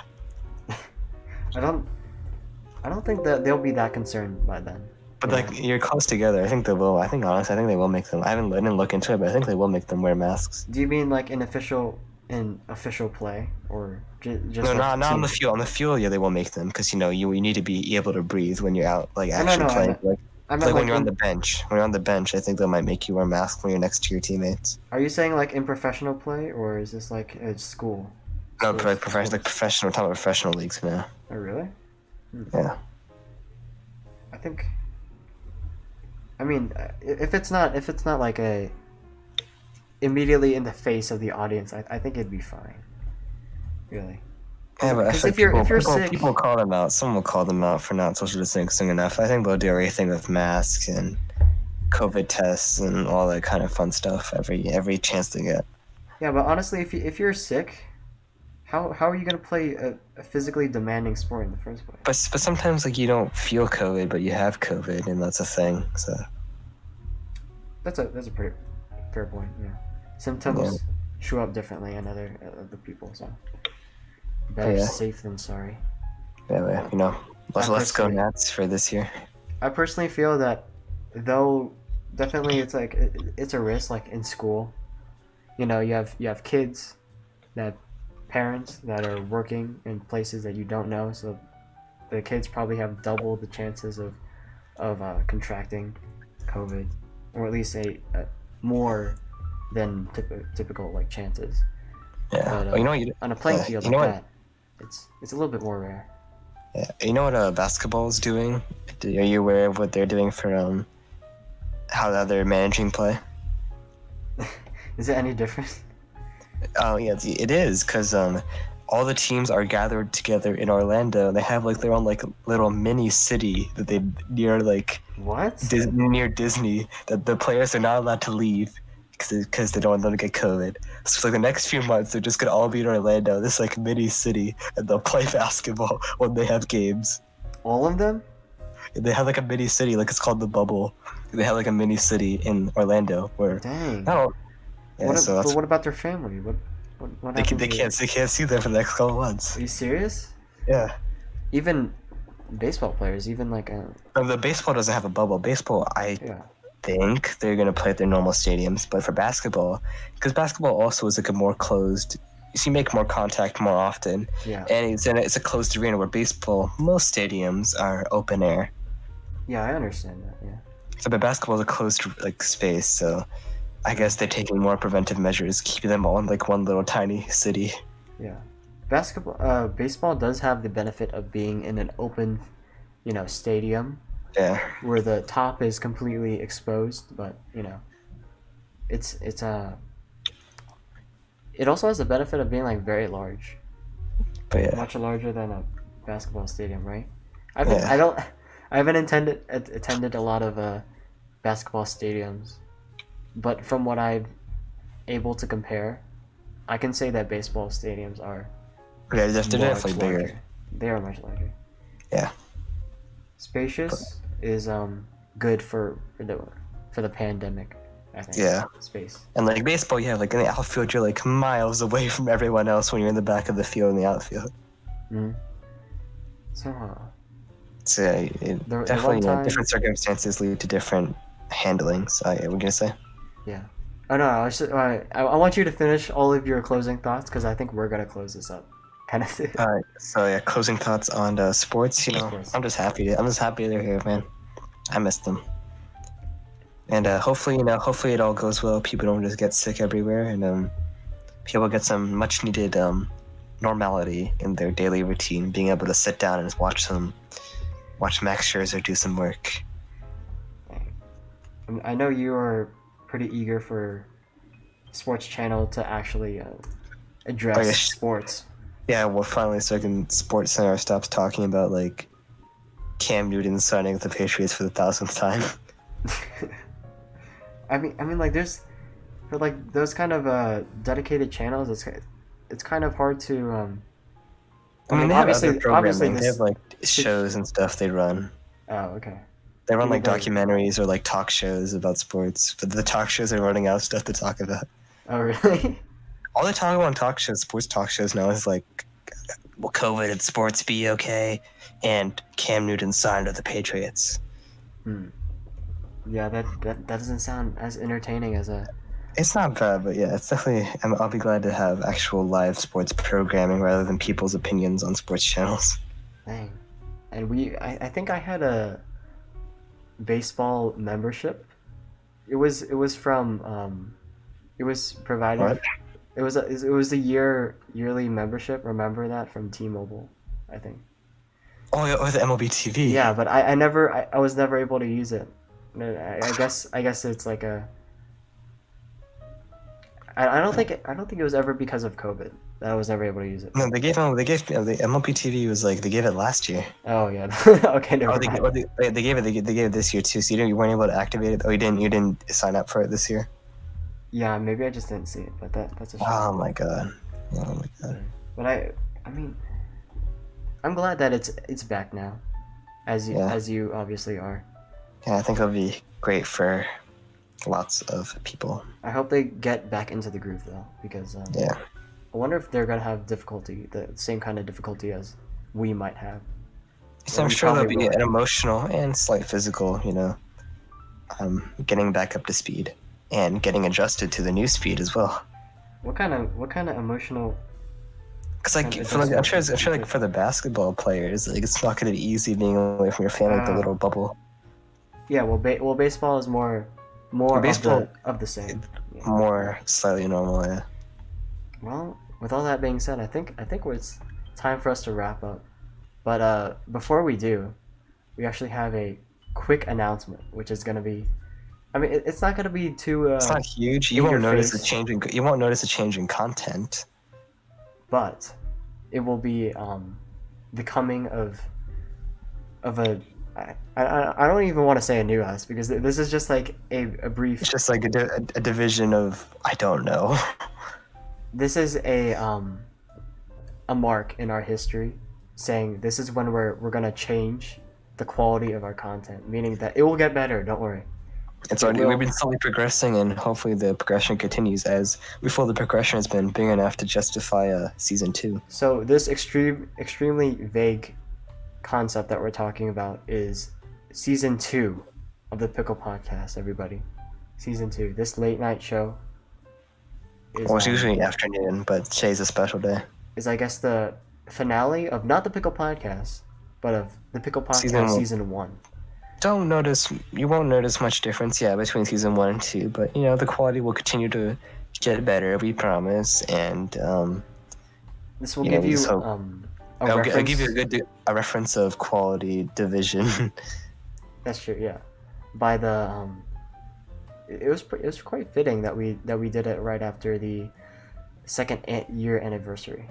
Speaker 1: I don't think that they'll be that concerned by then.
Speaker 2: But like you're close together. I think they will. I think honestly, I think they will make them. I didn't look into it, but I think they will make them wear masks.
Speaker 1: Do you mean like in official play or just?
Speaker 2: No,
Speaker 1: like
Speaker 2: not on the field. On the field, yeah, they will make them because you need to be able to breathe when you're out like actually playing.
Speaker 1: I meant
Speaker 2: like when you're on the bench. When you're on the bench, I think they might make you wear a mask when you're next to your teammates.
Speaker 1: Are you saying like in professional play or is this like at school?
Speaker 2: No, professional. We're talking about professional leagues now.
Speaker 1: Oh really?
Speaker 2: Yeah.
Speaker 1: I think. I mean, if it's not like a immediately in the face of the audience, I think it'd be fine. Really.
Speaker 2: Yeah, but I
Speaker 1: Because
Speaker 2: think
Speaker 1: if you're sick,
Speaker 2: people call them out. Someone will call them out for not social distancing enough. I think they'll do everything with masks and COVID tests and all that kind of fun stuff every chance they get.
Speaker 1: Yeah, but honestly, if you're sick, how are you gonna play a physically demanding sport in the first place?
Speaker 2: But sometimes like you don't feel COVID, but you have COVID, and that's a thing. So
Speaker 1: that's a pretty fair point. Yeah, symptoms show up differently in other people. So better safe than sorry.
Speaker 2: Yeah, let's go Nats for this year.
Speaker 1: I personally feel that though definitely it's like it's a risk like in school. You have kids that parents that are working in places that you don't know, so the kids probably have double the chances of contracting COVID, or at least a more than typical like chances.
Speaker 2: Yeah.
Speaker 1: But,
Speaker 2: Oh, you know what? You,
Speaker 1: on a playing field
Speaker 2: you
Speaker 1: like
Speaker 2: know
Speaker 1: that, it's a little bit more rare.
Speaker 2: Yeah. You know what basketball is doing? Are you aware of what they're doing for how they're managing play?
Speaker 1: Is it any different?
Speaker 2: Oh yeah, it is because all the teams are gathered together in Orlando. They have like their own like little mini city that they near like
Speaker 1: What?
Speaker 2: near Disney that the players are not allowed to leave because they don't want them to get COVID. So for like the next few months, they're just gonna all be in Orlando, this like mini city, and they'll play basketball when they have games.
Speaker 1: All of them?
Speaker 2: They have like a mini city, like it's called the Bubble. They have like a mini city in Orlando where.
Speaker 1: Dang.
Speaker 2: No. Yeah,
Speaker 1: But what about their family? What
Speaker 2: they
Speaker 1: happens?
Speaker 2: can't see them for the next couple months.
Speaker 1: Are you serious?
Speaker 2: Yeah.
Speaker 1: Even baseball players, even like
Speaker 2: The baseball doesn't have a bubble. Baseball, I think they're gonna play at their normal stadiums, but for basketball, because basketball also is like a more closed. You make more contact more often,
Speaker 1: yeah.
Speaker 2: And it's a closed arena where baseball, most stadiums are open air.
Speaker 1: Yeah, I understand that. Yeah.
Speaker 2: So, but basketball is a closed like space, so I guess they're taking more preventive measures, keeping them all in like one little tiny city.
Speaker 1: Yeah. Baseball does have the benefit of being in an open, stadium.
Speaker 2: Yeah.
Speaker 1: Where the top is completely exposed, but it's it also has the benefit of being like very large.
Speaker 2: But yeah.
Speaker 1: Much larger than a basketball stadium, right? I haven't attended a lot of basketball stadiums, but from what I'm able to compare, I can say that baseball stadiums are
Speaker 2: they're definitely bigger.
Speaker 1: They are much larger.
Speaker 2: Yeah.
Speaker 1: Spacious is good for the pandemic, I think.
Speaker 2: Yeah.
Speaker 1: Space.
Speaker 2: And like baseball, you have like in the outfield, you're like miles away from everyone else when you're in the back of the field in the outfield.
Speaker 1: Mm. So.
Speaker 2: So definitely different circumstances lead to different handlings. Yeah, we're gonna say.
Speaker 1: Yeah. Oh no! I want you to finish all of your closing thoughts because I think we're gonna close this up. Kind of.
Speaker 2: All right. So yeah, closing thoughts on sports.
Speaker 1: Sports.
Speaker 2: I'm just happy they're here, man. I miss them. And hopefully it all goes well. People don't just get sick everywhere, and people get some much needed normality in their daily routine. Being able to sit down and watch Max Scherzer do some work.
Speaker 1: I know you are pretty eager for Sports Channel to actually address sports.
Speaker 2: Yeah, well, finally, so Sports Center stops talking about like Cam Newton signing with the Patriots for the 1,000th time.
Speaker 1: I mean, like there's for like those kind of dedicated channels. It's kind of hard to.
Speaker 2: I mean, they have other programming. They have like shows and stuff they run.
Speaker 1: Oh, okay.
Speaker 2: They run like documentaries or like talk shows about sports, but the talk shows are running out of stuff to talk about.
Speaker 1: Oh, really?
Speaker 2: All they talk about on talk shows, sports talk shows now, is like, will COVID and sports be okay? And Cam Newton signed with the Patriots.
Speaker 1: Yeah, that doesn't sound as entertaining as a.
Speaker 2: It's not bad, but yeah, it's definitely. I'll be glad to have actual live sports programming rather than people's opinions on sports channels.
Speaker 1: Dang, and I think I had a baseball membership. It was from it was provided.
Speaker 2: What?
Speaker 1: It was a yearly membership. Remember that from T-Mobile, I think.
Speaker 2: Oh yeah, or the MLB TV.
Speaker 1: Yeah, but I was never able to use it. I guess it's like a. I don't think it was ever because of COVID that I was never able to use it.
Speaker 2: No, they gave the MLB TV was like they gave it last year.
Speaker 1: Oh yeah. Okay, never mind.
Speaker 2: They gave it this year too. So you weren't able to activate it. Oh, you didn't sign up for it this year.
Speaker 1: Yeah, maybe I just didn't see it, but that's a shame.
Speaker 2: Oh my god.
Speaker 1: But I mean, I'm glad that it's back now, as you obviously are.
Speaker 2: Yeah, I think it'll be great for lots of people.
Speaker 1: I hope they get back into the groove though, because
Speaker 2: yeah.
Speaker 1: I wonder if they're gonna have difficulty, the same kind of difficulty as we might have.
Speaker 2: So I'm sure there'll be an emotional and slight physical, getting back up to speed and getting adjusted to the new speed as well.
Speaker 1: What kind of emotional?
Speaker 2: Because I'm sure like for the basketball players, like it's not gonna be easy being away from your family, like the little bubble.
Speaker 1: Yeah, well, baseball is more
Speaker 2: Baseball-
Speaker 1: of the same. Yeah.
Speaker 2: More slightly normal, yeah.
Speaker 1: Well, with all that being said, I think it's time for us to wrap up. But before we do, we actually have a quick announcement, which is gonna be. I mean, it's not gonna be too.
Speaker 2: It's not huge. You
Speaker 1: in your
Speaker 2: won't notice a
Speaker 1: face.
Speaker 2: change in. You won't notice a change in content.
Speaker 1: But it will be the coming of a. I don't even want to say a new us because this is just like a brief.
Speaker 2: It's just like a division of I don't know.
Speaker 1: This is a mark in our history, saying this is when we're gonna change the quality of our content, meaning that it will get better. Don't worry.
Speaker 2: It's already we've been slowly progressing, and hopefully the progression continues as we feel the progression has been big enough to justify season 2.
Speaker 1: So this extremely vague concept that we're talking about is season 2 of the Pickle Podcast. Everybody, season 2. This late night show is
Speaker 2: Well, it's usually afternoon, but today's a special day.
Speaker 1: is I guess the finale of not the Pickle Podcast, but of the Pickle Podcast
Speaker 2: Season one.
Speaker 1: season 1.
Speaker 2: You won't notice much difference, between season 1 and 2, but the quality will continue to get better, we promise, and
Speaker 1: This will give you
Speaker 2: so-
Speaker 1: a
Speaker 2: I'll
Speaker 1: reference.
Speaker 2: give you a reference of quality division.
Speaker 1: That's true. Yeah, by the it was quite fitting that we did it right after the second year anniversary.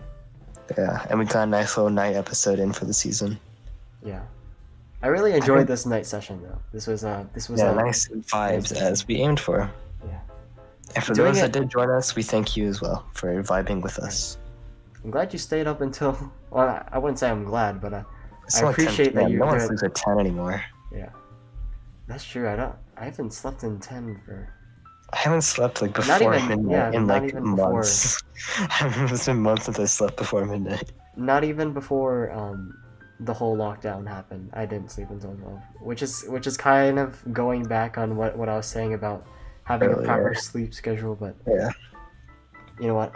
Speaker 2: Yeah, and we got a nice little night episode in for the season.
Speaker 1: Yeah, I really enjoyed this night session though. This was
Speaker 2: Nice vibes as we aimed for.
Speaker 1: Yeah.
Speaker 2: And for
Speaker 1: Doing
Speaker 2: those
Speaker 1: it-
Speaker 2: that did join us, we thank you as well for vibing with us.
Speaker 1: I'm glad you stayed up until. Well, I wouldn't say I'm glad, but
Speaker 2: It's
Speaker 1: I
Speaker 2: not 10
Speaker 1: appreciate that
Speaker 2: p.m.
Speaker 1: you
Speaker 2: No one
Speaker 1: did.
Speaker 2: sleeps at 10 anymore.
Speaker 1: Yeah, that's true. I haven't slept in 10 for.
Speaker 2: I haven't slept like
Speaker 1: Not
Speaker 2: before
Speaker 1: even-
Speaker 2: midnight
Speaker 1: yeah,
Speaker 2: in
Speaker 1: not
Speaker 2: like
Speaker 1: even before.
Speaker 2: months. It's been months since I slept before midnight.
Speaker 1: Not even before the whole lockdown happened. I didn't sleep until 12, which is kind of going back on what I was saying about having a
Speaker 2: Earlier.
Speaker 1: proper sleep schedule. But
Speaker 2: Yeah.
Speaker 1: you know what?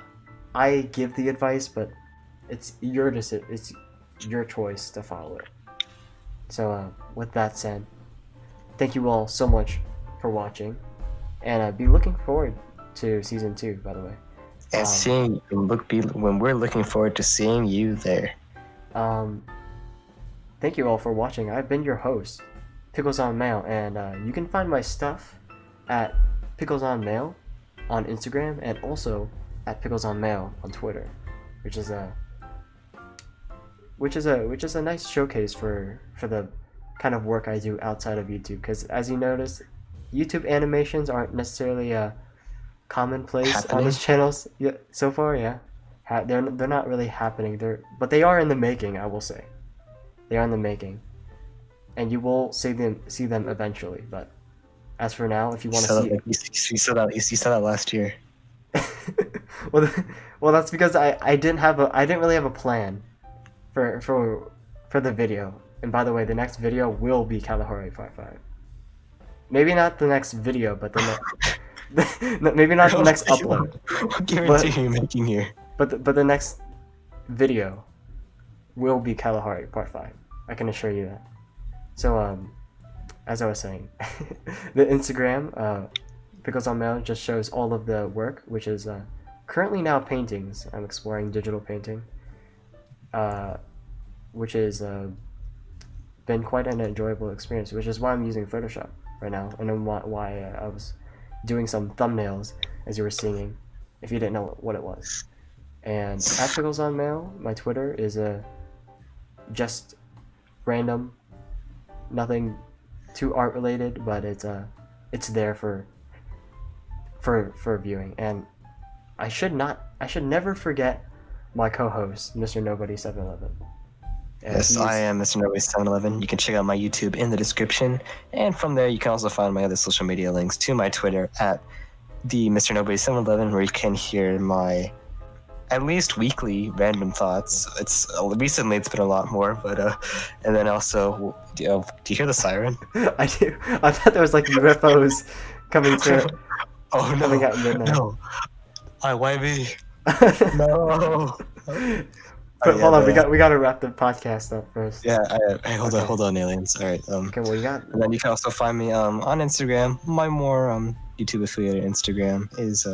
Speaker 1: I give the advice, but it's your decision. It's your choice to follow it. So with that said, thank you all so much for watching, and be looking forward to season 2. By the way.
Speaker 2: And when we're looking forward to seeing you there.
Speaker 1: Thank you all for watching. I've been your host, Pickles on Mail, and you can find my stuff at Pickles on Mail on Instagram, and also at Pickles on Mail on Twitter, which is a nice showcase for the kind of work I do outside of YouTube. Because as you notice, YouTube animations aren't necessarily a commonplace on this channels so far. Yeah, they're not really happening. But they are in the making. I will say, they are in the making, and you will see them eventually. But as for now, if you want to see,
Speaker 2: You said that last year.
Speaker 1: well, that's because I didn't really have a plan for the video. And by the way, the next video will be Kalahari 5-5. Maybe not the next video, but maybe not the next upload.
Speaker 2: What guarantee are you making here?
Speaker 1: But the next video will be Kalahari Part 5. I can assure you that. So as I was saying, the Instagram Pickles on Mail just shows all of the work, which is currently now paintings. I'm exploring digital painting, which has been quite an enjoyable experience, which is why I'm using Photoshop right now, and then why I was doing some thumbnails, as you were seeing, if you didn't know what it was. And at Pickles on Mail, my Twitter is just random, nothing too art related, but it's there for viewing. And I should never forget my co-host, Mr. Nobody 711.
Speaker 2: Yes, I am Mr. Nobody 711. You can check out my YouTube in the description, and from there you can also find my other social media links to my Twitter at the Mr. Nobody 711, where you can hear my at least weekly random thoughts. Recently it's been a lot more, but and then also, do you hear the siren?
Speaker 1: I do. I thought there was like UFOs coming through.
Speaker 2: Oh no!
Speaker 1: Coming out midnight.
Speaker 2: No! Why me? No!
Speaker 1: But
Speaker 2: yeah,
Speaker 1: hold on,
Speaker 2: the-
Speaker 1: we gotta wrap the podcast up first.
Speaker 2: Yeah, hey, hold
Speaker 1: Okay.
Speaker 2: on, hold on, aliens. All right.
Speaker 1: Okay, well you got.
Speaker 2: And then you can also find me on Instagram. My more YouTube affiliated Instagram is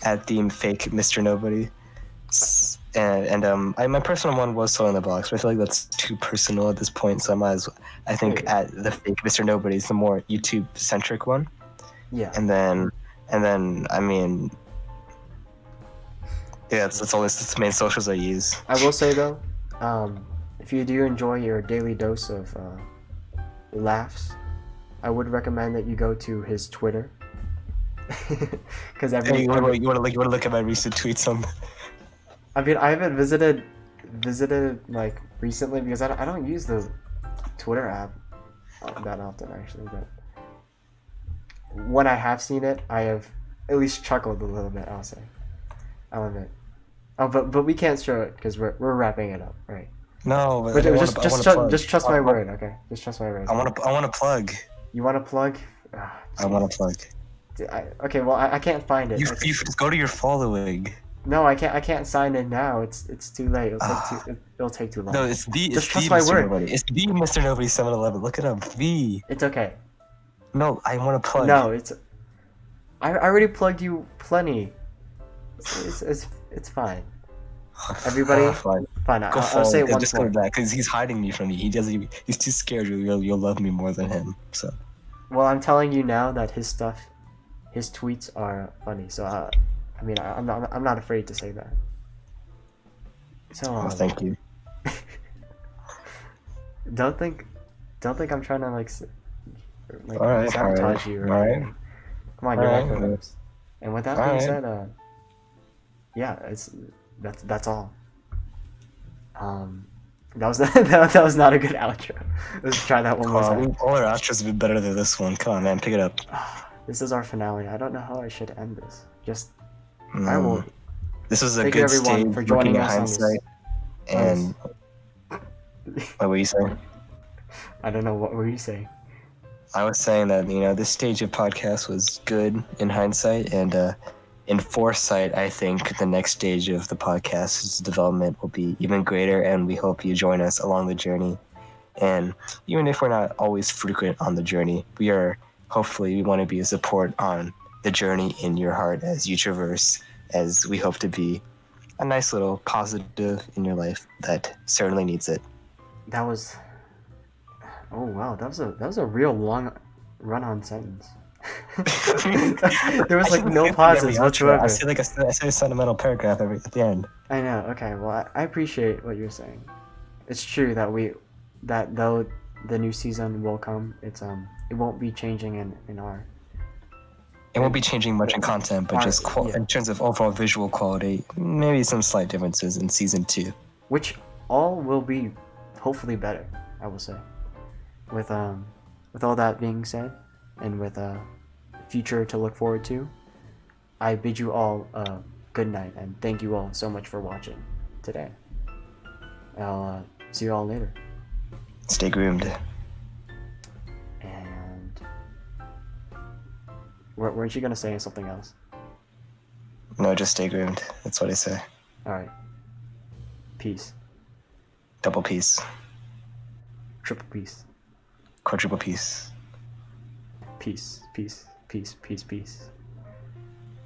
Speaker 2: at theme fake Mr. Nobody. My personal one was Soul in the Box, but I feel like that's too personal at this point, so I might as well. I think
Speaker 1: Yeah.
Speaker 2: at the fake Mr. Nobody is the more YouTube centric one.
Speaker 1: Yeah.
Speaker 2: And then I mean, yeah, that's always the main socials I use.
Speaker 1: I will say though, if you do enjoy your daily dose of laughs, I would recommend that you go to his Twitter. Because
Speaker 2: Hey, you want to look at my recent tweets on?
Speaker 1: I mean, I haven't visited like recently because I don't use the Twitter app that often actually, but when I have seen it, I have at least chuckled a little bit. I'll say, I'll admit. Oh, but we can't show it because we're wrapping it up, right?
Speaker 2: No,
Speaker 1: But
Speaker 2: I
Speaker 1: just trust my word, okay? Just trust my word.
Speaker 2: I want to plug.
Speaker 1: You want to plug? Ah,
Speaker 2: I want to plug.
Speaker 1: okay, well I can't find it.
Speaker 2: You just go to your following.
Speaker 1: No, I can't sign in now. It's too late. It'll take too long.
Speaker 2: No, it's the
Speaker 1: Just
Speaker 2: it's
Speaker 1: trust
Speaker 2: the
Speaker 1: my
Speaker 2: Mr.
Speaker 1: word.
Speaker 2: Nobody. It's the Mr. Nobody 7-Eleven. Look it up. The.
Speaker 1: It's okay.
Speaker 2: No, I want to plug.
Speaker 1: No, I already plugged you plenty. It's fine. Everybody,
Speaker 2: Fine.
Speaker 1: fine.
Speaker 2: Go
Speaker 1: I'll say it
Speaker 2: and
Speaker 1: once
Speaker 2: just
Speaker 1: more.
Speaker 2: come back because he's hiding me from you. He's too scared. You'll love me more than him. So.
Speaker 1: Well, I'm telling you now that his tweets are funny. So I mean, I'm not afraid to say that. So
Speaker 2: Oh, thank you.
Speaker 1: don't think I'm trying to like
Speaker 2: All right,
Speaker 1: sabotage you. Or
Speaker 2: all right.
Speaker 1: anything. Come on, you're
Speaker 2: All
Speaker 1: my
Speaker 2: right.
Speaker 1: co-host. And with that
Speaker 2: All
Speaker 1: being
Speaker 2: right.
Speaker 1: said, yeah, that's all. That was that was not a good outro. Let's try that one more time.
Speaker 2: All our outros have been better than this one. Come on, man, pick it up.
Speaker 1: This is our finale. I don't know how I should end this. Just I
Speaker 2: Mm.
Speaker 1: will.
Speaker 2: This was a
Speaker 1: Thank you,
Speaker 2: good
Speaker 1: everyone,
Speaker 2: stage
Speaker 1: for joining
Speaker 2: looking at
Speaker 1: us on this-
Speaker 2: hindsight. And what were you saying?
Speaker 1: I don't know, what were you saying?
Speaker 2: I was saying that this stage of podcast was good in hindsight, and in foresight, I think the next stage of the podcast's development will be even greater, and we hope you join us along the journey. And even if we're not always frequent on the journey, we want to be a support on the journey in your heart as you traverse, as we hope to be a nice little positive in your life that certainly needs it.
Speaker 1: That was. Oh wow, that was a real long run-on sentence. There was like no pauses whatsoever.
Speaker 2: I say a sentimental paragraph at the end.
Speaker 1: I know. Okay, well I appreciate what you're saying. It's true that though the new season will come, it won't be changing in our.
Speaker 2: It won't be changing much in content, but just
Speaker 1: yeah.
Speaker 2: in terms of overall visual quality, maybe some slight differences in season 2.
Speaker 1: Which all will be hopefully better, I will say. With all that being said, and with future to look forward to, I bid you all good night, and thank you all so much for watching today. I'll see you all later.
Speaker 2: Stay groomed.
Speaker 1: And weren't you gonna say something else?
Speaker 2: No, just stay groomed. That's what I say.
Speaker 1: All right. Peace.
Speaker 2: Double peace.
Speaker 1: Triple peace.
Speaker 2: Quadruple peace.
Speaker 1: Peace. Peace. Peace. Peace. Peace.